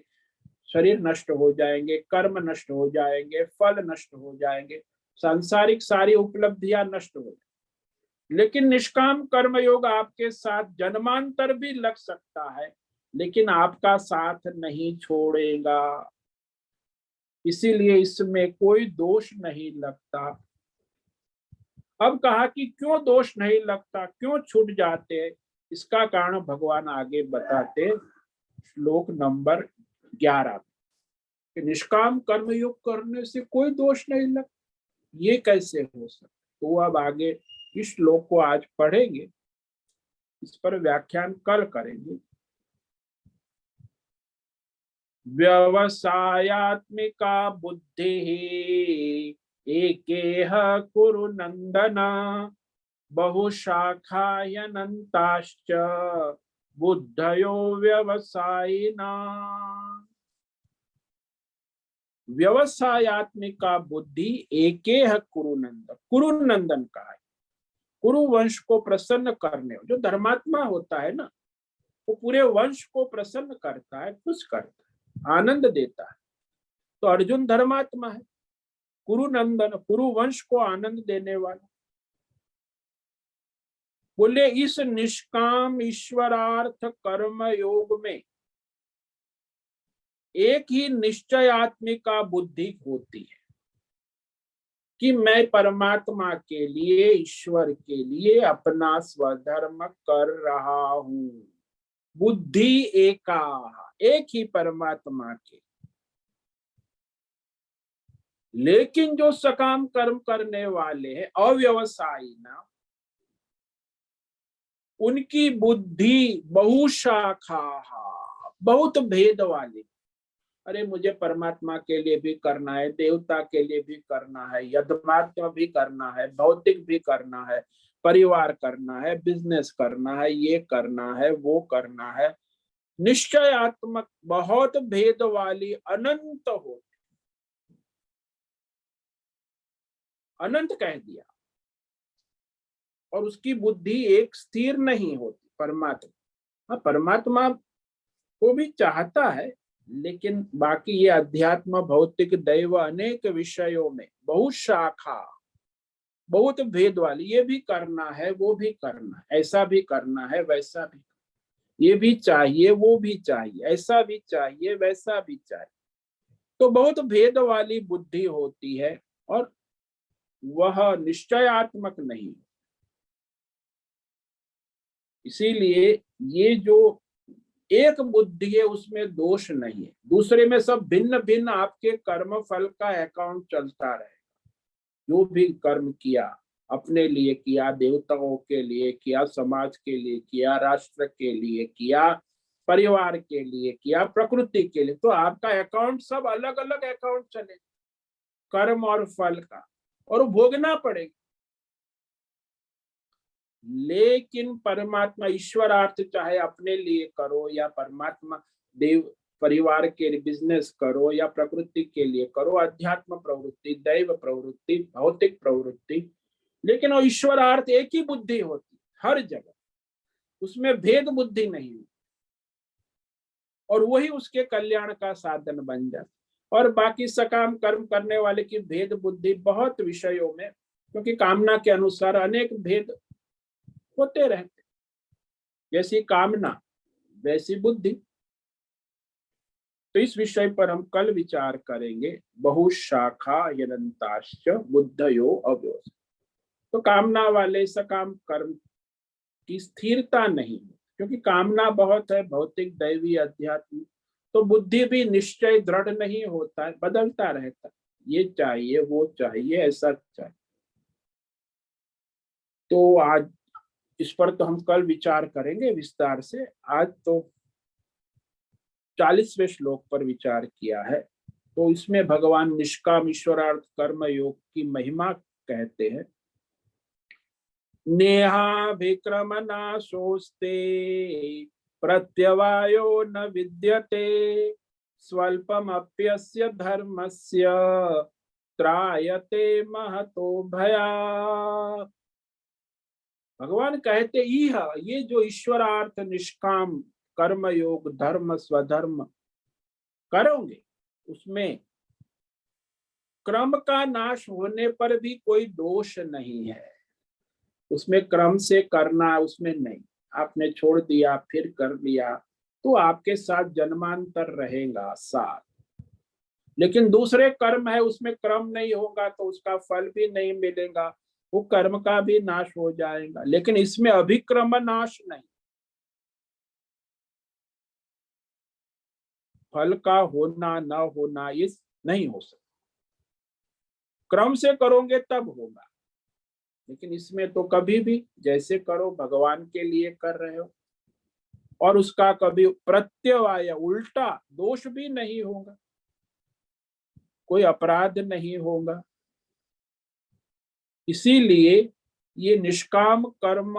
शरीर नष्ट हो जाएंगे, कर्म नष्ट हो जाएंगे, फल नष्ट हो जाएंगे, सांसारिक सारी उपलब्धियां नष्ट हो जाएंगी। लेकिन निष्काम कर्म योग आपके साथ जन्मांतर भी लग सकता है, लेकिन आपका साथ नहीं छोड़ेगा। इसीलिए इसमें कोई दोष नहीं लगता। अब कहा कि क्यों दोष नहीं लगता, क्यों छूट जाते हैं, इसका कारण भगवान आगे बताते श्लोक नंबर 11। निष्काम कर्म योग करने से कोई दोष नहीं लगता, ये कैसे हो सकता। तो अब आगे इस श्लोक को आज पढ़ेंगे, इस पर व्याख्यान कल करेंगे। व्यवसायात्मिका बुद्धि एकेह कुरु नंदन बहुशाखायनन्ताश्च बुद्धयो व्यवसायिना। व्यवसायात्मिका बुद्धि एकेह कुरुनंदन, कुरुनंदन का है, कुरु वंश को प्रसन्न करने, जो धर्मात्मा होता है ना, वो पूरे वंश को प्रसन्न करता है, खुश करता है, आनंद देता है। तो अर्जुन धर्मात्मा है, कुरुनंदन, कुरु वंश को आनंद देने वाला। बोले इस निष्काम ईश्वरार्थ कर्म योग में एक ही निश्चयात्मिका बुद्धि होती है कि मैं परमात्मा के लिए, ईश्वर के लिए अपना स्वधर्म कर रहा हूं। बुद्धि एका, एक ही परमात्मा के। लेकिन जो सकाम कर्म करने वाले हैं अव्यवसायी ना, उनकी बुद्धि बहुशाखा, बहुत भेद वाली। अरे मुझे परमात्मा के लिए भी करना है, देवता के लिए भी करना है, यज्ञात्म भी करना है, भौतिक भी करना है, परिवार करना है, बिजनेस करना है, ये करना है, वो करना है। निश्चयात्मक बहुत भेद वाली अनंत हो, अनंत कह दिया। और उसकी बुद्धि एक स्थिर नहीं होती। परमात्मा, हाँ परमात्मा को भी चाहता है, लेकिन बाकी ये अध्यात्म, भौतिक, दैव, अनेक विषयों में बहुत शाखा, बहुत भेद वाली। ये भी करना है, वो भी करना है, ऐसा भी करना है, वैसा भी, ये भी चाहिए, वो भी चाहिए, ऐसा भी चाहिए, वैसा भी चाहिए। तो बहुत भेद वाली बुद्धि होती है और वह निश्चयात्मक नहीं। इसीलिए ये जो एक बुद्धि है उसमें दोष नहीं है, दूसरे में सब भिन्न भिन्न आपके कर्म फल का अकाउंट चलता रहेगा। जो भी कर्म किया, अपने लिए किया, देवताओं के लिए किया, समाज के लिए किया, राष्ट्र के लिए किया, परिवार के लिए किया, प्रकृति के लिए, तो आपका अकाउंट सब अलग अलग अकाउंट चले, कर्म और फल का, और भोगना पड़ेगा। लेकिन परमात्मा ईश्वरार्थ चाहे अपने लिए करो या परमात्मा देव परिवार के लिए बिजनेस करो या प्रकृति के लिए करो, अध्यात्म प्रवृत्ति, दैव प्रवृत्ति, भौतिक प्रवृत्ति, लेकिन वो ईश्वरार्थ एक ही बुद्धि होती हर जगह। उसमें भेद बुद्धि नहीं, और वही उसके कल्याण का साधन बन जाता। और बाकी सकाम कर्म करने वाले की भेद बुद्धि बहुत विषयों में, क्योंकि कामना के अनुसार अनेक भेद होते रहते, जैसी कामना वैसी बुद्धि। तो इस विषय पर हम कल विचार करेंगे। बहुशाखा यदंताश्च बुद्धयो अव्यवस्थित। तो कामना वाले सकाम कर्म की स्थिरता नहीं, क्योंकि कामना बहुत है, भौतिक दैवी अध्यात्म। तो बुद्धि भी निश्चय दृढ़ नहीं होता है, बदलता रहता है, ये चाहिए वो चाहिए ऐसा चाहिए। तो आज इस पर तो हम कल विचार करेंगे विस्तार से। आज तो 40वें श्लोक पर विचार किया है। तो इसमें भगवान निष्काम ईश्वरार्थ कर्म योग की महिमा कहते हैं। नेहा विक्रम नाशोस्ते प्रत्यवायो न विद्यते स्वल्पमप्यस्य धर्मस्य त्रायते महतो भयात्। भगवान कहते यह ये जो ईश्वरार्थ निष्काम कर्म योग धर्म स्वधर्म करोगे, उसमें क्रम का नाश होने पर भी कोई दोष नहीं है। उसमें क्रम से करना उसमें नहीं, आपने छोड़ दिया फिर कर लिया तो आपके साथ जन्मांतर रहेगा साथ। लेकिन दूसरे कर्म है उसमें क्रम नहीं होगा तो उसका फल भी नहीं मिलेगा, वो कर्म का भी नाश हो जाएगा। लेकिन इसमें अभिक्रम नाश नहीं, फल का होना न होना ये नहीं हो सकता। क्रम से करोगे तब होगा, लेकिन इसमें तो कभी भी जैसे करो भगवान के लिए कर रहे हो, और उसका कभी प्रत्यवाय उल्टा दोष भी नहीं होगा, कोई अपराध नहीं होगा। इसीलिए ये निष्काम कर्म,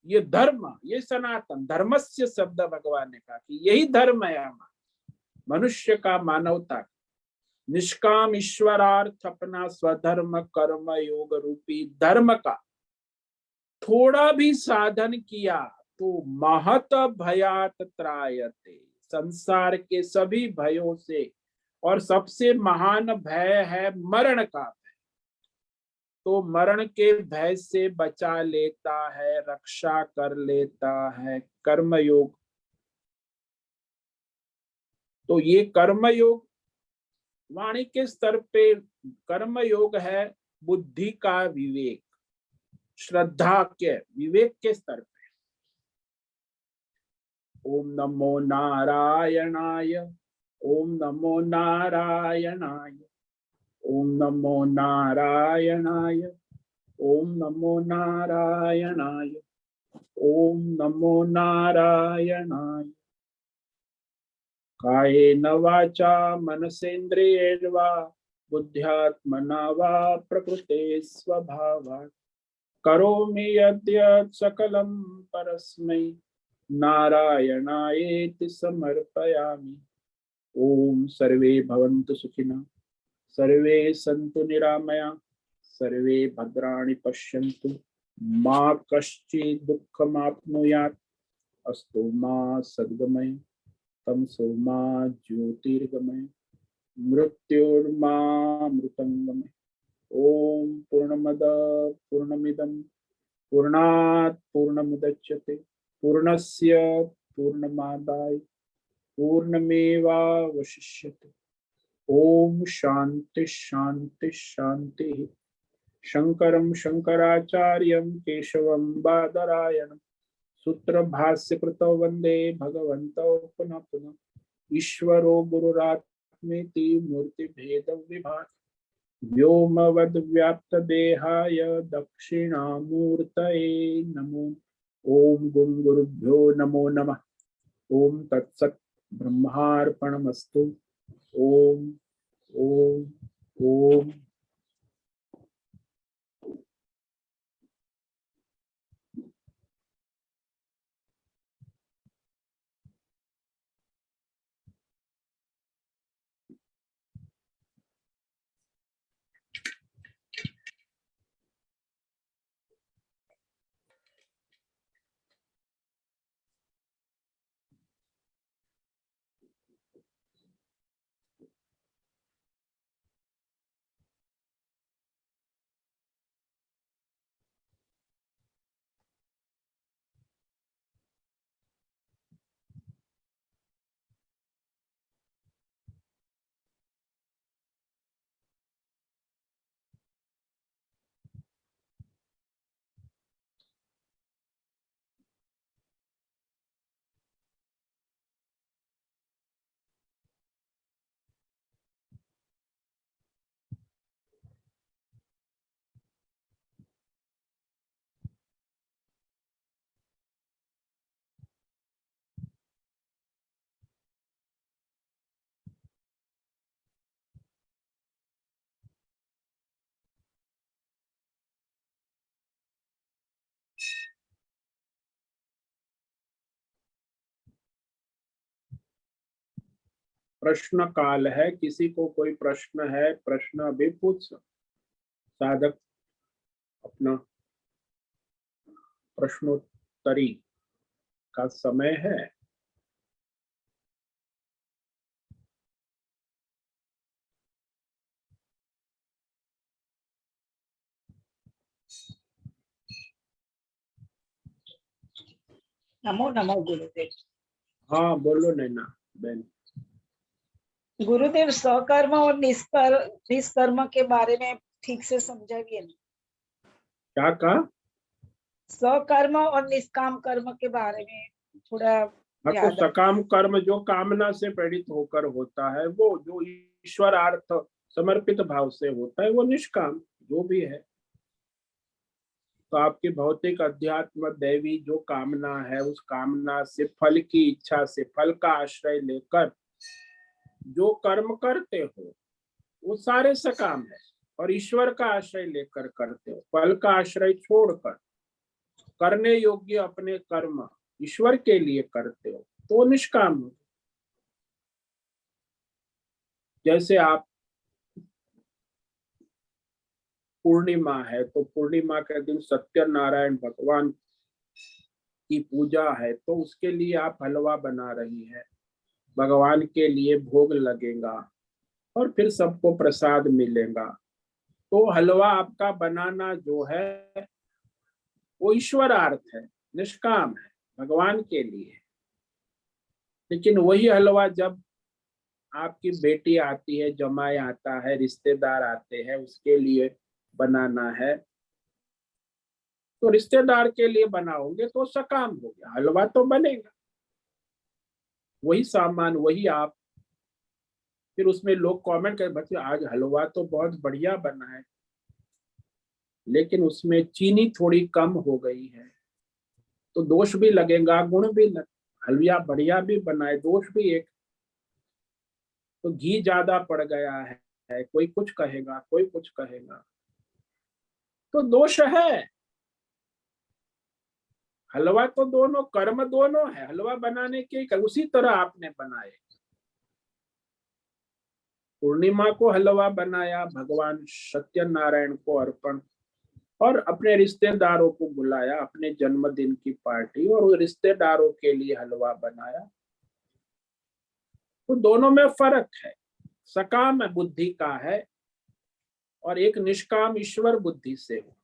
ये धर्म, ये सनातन धर्मस्य शब्द भगवान ने कहा कि यही धर्म है हमारा, मनुष्य का, मानवता का। निष्काम ईश्वरार्थ अपना स्वधर्म कर्म योग रूपी धर्म का थोड़ा भी साधन किया तो महत भयात त्रायते, संसार के सभी भयों से, और सबसे महान भय है मरण का। तो मरण के भय से बचा लेता है, रक्षा कर लेता है कर्मयोग। तो ये कर्मयोग वाणी के स्तर पे कर्मयोग है बुद्धि का विवेक, श्रद्धा के विवेक के स्तर पे। ओम नमो नारायणाय, ओम नमो नारायणाय, ओम नमो नारायणाय, ओम नमो नारायणाय, ओम नमो नारायणाय। कायेन वाचा मनसेन्द्रियेण वा बुद्ध्यात्मना वा प्रकृते स्वभावात् करोमि यद्यत् सकलं परस्मै नारायणायेति समर्पयामि। ओम सर्वे भवन्तु सुखिनः, सर्वे सन्तु निरामया, सर्वे भद्राणि पश्यन्तु, मा कश्चित् दुःखमाप्नुयात्। अस्तु मा सद्गमय, तमसो मा ज्योतिर्गमय, मृत्युर्मा मृतंगमय। ओम पूर्णमद पूर्णमिदं पूर्णात् पूर्णमुदच्यते पूर्णस्य पूर्णमादाय पूर्णमेवावशिष्यते। ओम शांति शांति शांति। शंकरं शंकराचार्यं केशवं बादरायणं सूत्र भाष्य कृतौ वंदे भगवन्तौ पुनः पुनः। ईश्वरो गुरुरात्मेति मूर्ति भेद विभाग व्योमवद् व्याप्त देहाय दक्षिणामूर्तये नमो। ओम गुं गुरुभ्यो नमो नमः। ओम तत्सत् ब्रह्मार्पणमस्तु। ओम ओम ओम। प्रश्न काल है, किसी को कोई प्रश्न है, प्रश्न अभी पूछ साधक अपना प्रश्नोत्तरी का समय है। नमो नमो गुरुदेव। हाँ बोलो नैना बहन। गुरुदेव, स्वकर्म और निष्कर्म के बारे में ठीक से समझाइए ना। क्या कहा? स्वकर्म और निष्काम कर्म के बारे में थोड़ा हाँ, तो सकाम कर्म जो कामना से प्रेरित होकर होता है, वो जो ईश्वरार्थ समर्पित भाव से होता है, वो निष्काम जो भी है। तो आपकी भौतिक अध्यात्म दैवी जो कामना है, उस कामना से, फल की इच्छा से, फल का आश्रय लेकर जो कर्म करते हो वो सारे सकाम है। और ईश्वर का आश्रय लेकर करते हो, फल का आश्रय छोड़कर करने योग्य अपने कर्म ईश्वर के लिए करते हो, तो निष्काम हो। जैसे आप पूर्णिमा है, तो पूर्णिमा के दिन सत्यनारायण भगवान की पूजा है, तो उसके लिए आप हलवा बना रही है, भगवान के लिए भोग लगेगा और फिर सबको प्रसाद मिलेगा। तो हलवा आपका बनाना जो है वो ईश्वरार्थ है, निष्काम है, भगवान के लिए। लेकिन वही हलवा जब आपकी बेटी आती है, जमाई आता है, रिश्तेदार आते हैं, उसके लिए बनाना है, तो रिश्तेदार के लिए बनाओगे तो सकाम हो गया, हलवा तो बनेगा। वही सामान, वही आप। फिर उसमें लोग कमेंट कर, बच्चे आज हलवा तो बहुत बढ़िया बना है, लेकिन उसमें चीनी थोड़ी कम हो गई है, तो दोष भी लगेगा, गुण भी लग। हलवा बढ़िया भी बनाए, दोष भी एक। तो घी ज्यादा पड़ गया है, कोई कुछ कहेगा, कोई कुछ कहेगा, तो दोष है। हलवा तो दोनों कर्म दोनों है, हलवा बनाने के उसी तरह आपने बनाए। पूर्णिमा को हलवा बनाया, भगवान सत्यनारायण को अर्पण, और अपने रिश्तेदारों को बुलाया, अपने जन्मदिन की पार्टी, और वो रिश्तेदारों के लिए हलवा बनाया। तो दोनों में फर्क है, सकाम बुद्धि का है और एक निष्काम ईश्वर बुद्धि से हो,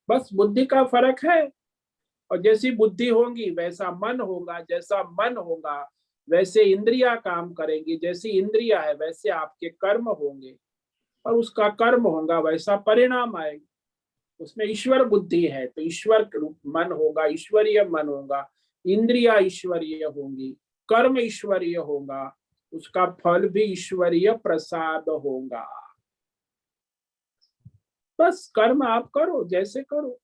बस बुद्धि का फर्क है। और जैसी बुद्धि होगी वैसा मन होगा, जैसा मन होगा वैसे इंद्रियां काम करेंगी, जैसी इंद्रिया है वैसे आपके कर्म होंगे, और उसका कर्म होगा वैसा परिणाम आएगा। उसमें ईश्वर बुद्धि है तो ईश्वर मन होगा, ईश्वरीय मन होगा, इंद्रिया ईश्वरीय होंगी, कर्म ईश्वरीय होगा, उसका फल भी ईश्वरीय प्रसाद होगा। बस कर्म आप करो, जैसे करो,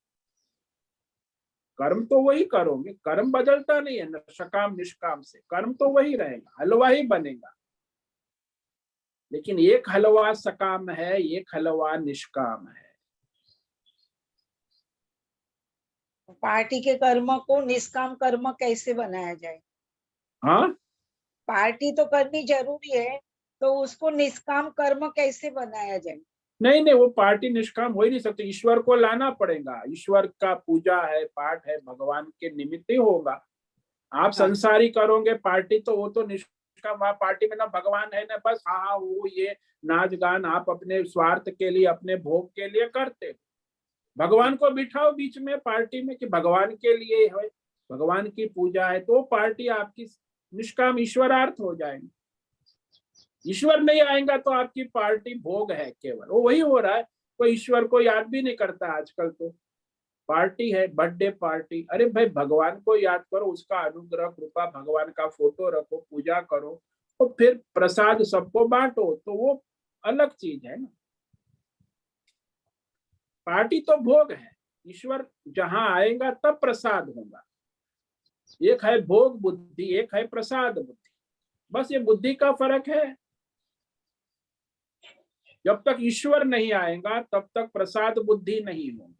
कर्म तो वही करोगे, कर्म बदलता नहीं है, सकाम निष्काम से कर्म तो वही रहेगा, हलवा ही बनेगा। लेकिन एक हलवा सकाम है, एक हलवा निष्काम है। पार्टी के कर्म को निष्काम कर्म कैसे बनाया जाए? हाँ, पार्टी तो करनी जरूरी है, तो उसको निष्काम कर्म कैसे बनाया जाए? नहीं नहीं, वो पार्टी निष्काम हो ही नहीं सकती, ईश्वर को लाना पड़ेगा। ईश्वर का पूजा है, पाठ है, भगवान के निमित्त ही होगा। आप हाँ, संसारी करोगे पार्टी, तो वो तो निष्काम। वहां पार्टी में ना भगवान है ना, बस हाँ हाँ वो ये नाच गान आप अपने स्वार्थ के लिए, अपने भोग के लिए करते हो। भगवान को बिठाओ बीच में पार्टी में कि भगवान के लिए है, भगवान की पूजा है, तो पार्टी आपकी निष्काम ईश्वरार्थ हो जाएगी। ईश्वर नहीं आएगा तो आपकी पार्टी भोग है केवल, वो वही हो रहा है। कोई ईश्वर को याद भी नहीं करता आजकल, तो पार्टी है, बर्थडे पार्टी। अरे भाई, भगवान को याद करो, उसका अनुग्रह कृपा, भगवान का फोटो रखो, पूजा करो, और फिर प्रसाद सबको बांटो, तो वो अलग चीज है ना। पार्टी तो भोग है, ईश्वर जहां आएगा तब प्रसाद होगा। एक है भोग बुद्धि, एक है प्रसाद बुद्धि, बस ये बुद्धि का फर्क है। जब तक ईश्वर नहीं आएगा तब तक प्रसाद बुद्धि नहीं होगी,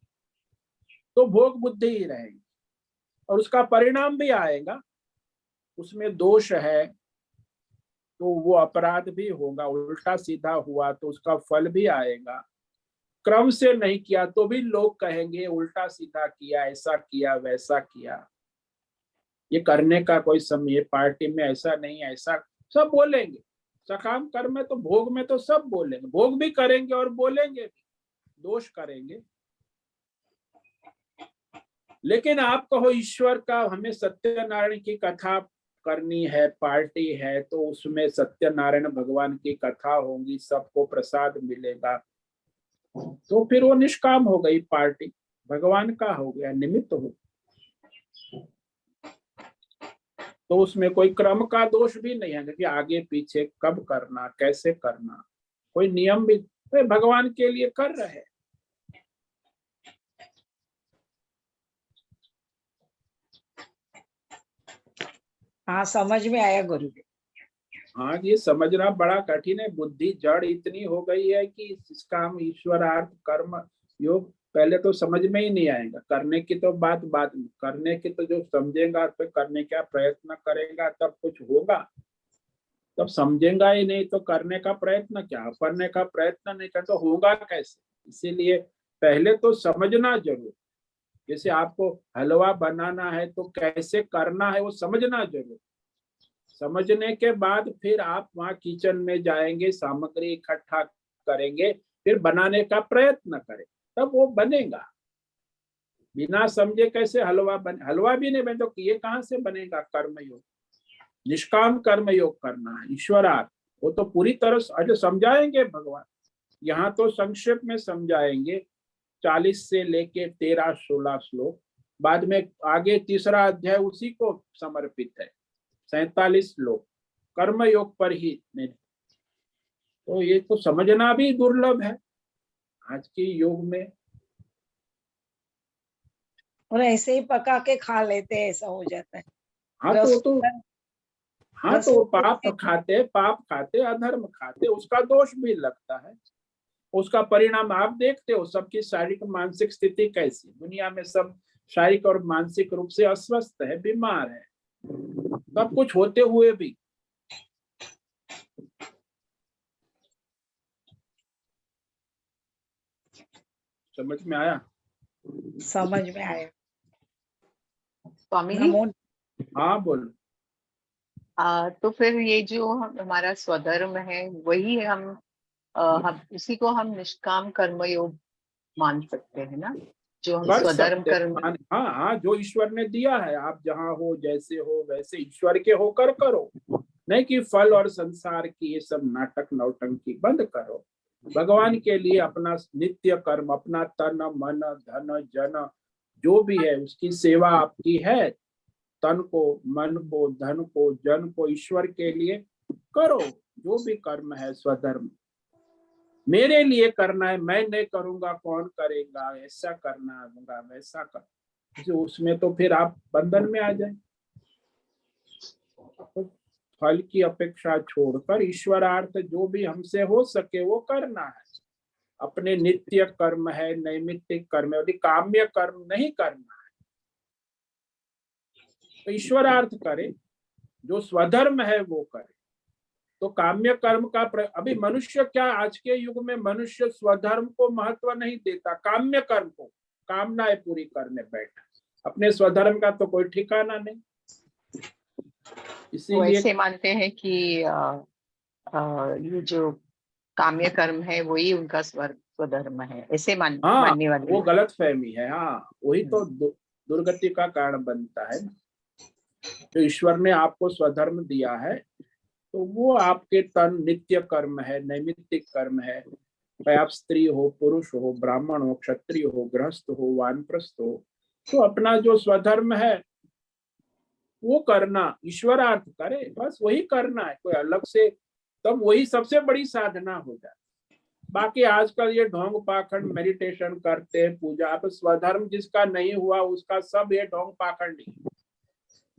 तो भोग बुद्धि ही रहेगी, और उसका परिणाम भी आएगा। उसमें दोष है, तो वो अपराध भी होगा, उल्टा सीधा हुआ तो उसका फल भी आएगा। क्रम से नहीं किया तो भी लोग कहेंगे उल्टा सीधा किया, ऐसा किया, वैसा किया। ये करने का कोई समय, पार्टी में ऐसा नहीं, ऐसा सब बोलेंगे। सकाम कर्म में तो, भोग में तो सब बोलेंगे, भोग भी करेंगे और बोलेंगे भी, दोष करेंगे। लेकिन आप कहो ईश्वर का, हमें सत्यनारायण की कथा करनी है, पार्टी है, तो उसमें सत्यनारायण भगवान की कथा होगी, सबको प्रसाद मिलेगा, तो फिर वो निष्काम हो गई पार्टी, भगवान का हो गया, निमित्त हो। तो उसमें कोई क्रम का दोष भी नहीं है कि आगे पीछे कब करना, कैसे करना, कोई नियम भी तो भगवान के लिए कर रहे हैं। हाँ, समझ में आया गुरुदेव। हाँ, ये समझना बड़ा कठिन है, बुद्धि जड़ इतनी हो गई है कि इसका हम ईश्वरार्थ कर्म योग पहले तो समझ में ही नहीं आएगा। करने की तो बात बात में, करने की तो जो समझेगा तो करने का प्रयत्न करेगा तब कुछ होगा, तब समझेगा ही नहीं तो करने का प्रयत्न क्या, करने का प्रयत्न नहीं कर तो होगा कैसे। इसीलिए पहले तो समझना जरूर, जैसे आपको हलवा बनाना है तो कैसे करना है वो समझना जरूर, समझने के बाद फिर आप वहां किचन में जाएंगे, सामग्री इकट्ठा करेंगे, फिर बनाने का प्रयत्न करें, तब वो बनेगा। बिना समझे कैसे हलवा हलवा भी नहीं बने तो ये कहां से बनेगा। कर्मयोग, निष्काम कर्म योग करना है, ईश्वरार्थ, वो तो पूरी तरह से समझाएंगे भगवान। यहाँ तो संक्षेप में समझाएंगे, 40 से लेके 13-16 श्लोक, बाद में आगे तीसरा अध्याय उसी को समर्पित है, 47 श्लोक कर्म योग पर ही नहीं। तो ये तो समझना भी दुर्लभ है आज के युग में। और ऐसे ही पका के खा लेते हैं, ऐसा हो जाता है। हाँ तो पाप खाते अधर्म खाते, उसका दोष भी लगता है, उसका परिणाम आप देखते हो। सबकी शारीरिक मानसिक स्थिति कैसी, दुनिया में सब शारीरिक और मानसिक रूप से अस्वस्थ है, बीमार है, सब कुछ होते हुए भी। समझ में आया? समझ में आया। स्वामी जी, हाँ बोलो। तो फिर ये जो हमारा स्वधर्म है वही हम उसी को हम निष्काम कर्मयोग मान सकते हैं ना, जो हम कर स्वधर्म सकते कर्म। हैं। हाँ हाँ, जो ईश्वर ने दिया है, आप जहाँ हो, जैसे हो वैसे ईश्वर के होकर करो, नहीं कि फल और संसार की ये सब नाटक नौटंकी बंद करो। भगवान के लिए अपना नित्य कर्म, अपना तन मन धन जन जो भी है उसकी सेवा आपकी है। तन को, मन को, धन को, जन को ईश्वर के लिए करो, जो भी कर्म है स्वधर्म मेरे लिए करना है, मैं नहीं करूंगा कौन करेगा, ऐसा करना होगा, वैसा कर, जो उसमें तो फिर आप बंधन में आ जाए। तो फल की अपेक्षा छोड़कर ईश्वरार्थ जो भी हमसे हो सके वो करना है। अपने नित्य कर्म है, नैमित्तिक कर्म है, काम्य कर्म नहीं करना है, तो ईश्वरार्थ करे, जो स्वधर्म है वो करे। तो काम्य कर्म का अभी मनुष्य क्या, आज के युग में मनुष्य स्वधर्म को महत्व नहीं देता, काम्य कर्म को, कामनाएं पूरी करने बैठा, अपने स्वधर्म का तो कोई ठिकाना नहीं। इसीलिए ऐसे मानते हैं कि ये जो काम्य कर्म है वही उनका स्वधर्म है, ऐसे मानने वाले वो गलत फहमी है। हाँ, वही तो दुर्गति का कारण बनता है ना। तो ईश्वर ने आपको स्वधर्म दिया है तो वो आपके तन नित्य कर्म है, नैमित्तिक कर्म है, चाहे आप स्त्री हो, पुरुष हो, ब्राह्मण हो, क्षत्रिय हो, गृहस्थ हो, वानप्रस्थ हो, तो अपना जो स्वधर्म है वो करना, ईश्वरार्थ करे, बस वही करना है, कोई अलग से, तब वही सबसे बड़ी साधना हो जाए। बाकी आजकल ये ढोंग पाखंड मेडिटेशन करते हैं, पूजा, अब स्वधर्म जिसका नहीं हुआ उसका सब ये ढोंग पाखंड ही।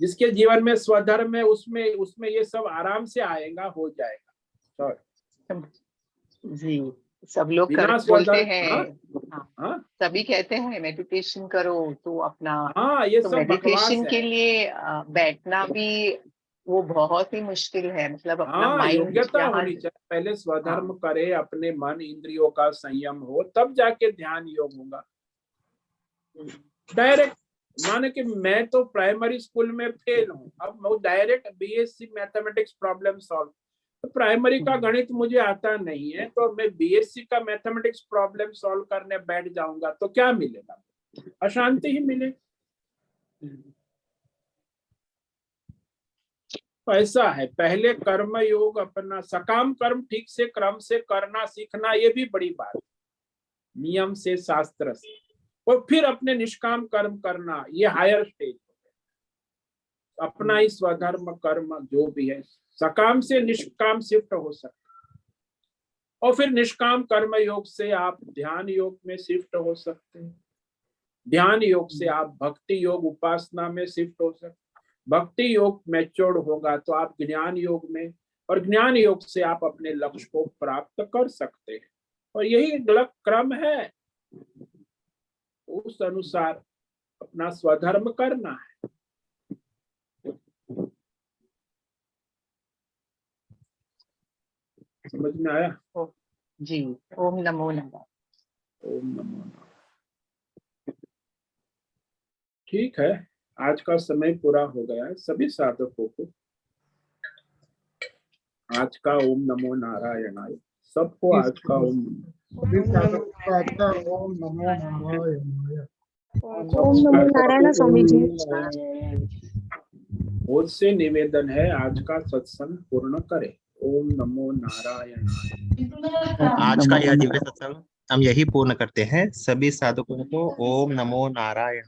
जिसके जीवन में स्वधर्म है उसमें ये सब आराम से आएगा, हो जाएगा। जी, सब लोग बोलते हैं, सभी कहते हैं मेडिटेशन करो तो अपना, ये तो सब बकवास मेडिटेशन है। के लिए बैठना भी वो बहुत ही मुश्किल है, मतलब अपना हाँ, माइंड योग्यता यहाँ। होनी चाहिए, पहले स्वधर्म हाँ। करे, अपने मन इंद्रियों का संयम हो, तब जाके ध्यान योग होगा। डायरेक्ट माने कि मैं तो प्राइमरी स्कूल में फेल हूँ, अब मैं direct BSc mathematics problem solve, तो प्राइमरी का गणित मुझे आता नहीं है, तो मैं बीएससी का मैथमेटिक्स प्रॉब्लम सॉल्व करने बैठ जाऊंगा तो क्या मिलेगा? अशांति ही मिले। तो ऐसा है, पहले कर्म योग अपना सकाम कर्म ठीक से क्रम से करना सीखना, ये भी बड़ी बात, नियम से शास्त्र से, और फिर अपने निष्काम कर्म करना, ये हायर स्टेज। अपना ही स्वधर्म कर्म जो भी है, सकाम से निष्काम शिफ्ट हो सकता है, और फिर निष्काम कर्म योग से आप ध्यान योग में शिफ्ट हो सकते हैं, ध्यान योग से आप भक्ति योग उपासना में शिफ्ट हो सकते हैं, भक्ति योग मैच्योर्ड होगा तो आप ज्ञान योग में, और ज्ञान योग से आप अपने लक्ष्य को प्राप्त कर सकते हैं, और यही क्रम है, उस अनुसार अपना स्वधर्म करना है। समझ में आया? जी, ओम नमो नारायण। ओम नमो नारायण। ठीक है, आज का समय पूरा हो गया है। सभी साधकों को आज का ओम नमो नारायणाय, सबको आज का ओम ओम नमो नारायण। ओम नमो नारायण स्वामी जी। बहुत से निवेदन है, आज का सत्संग पूर्ण करें। ओम नमो नारायण। आज का यह दिव्य सत्संग हम यही पूर्ण करते हैं। सभी साधकों को ओम नमो नारायण।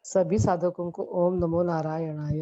सभी साधकों को ओम नमो नारायणाय।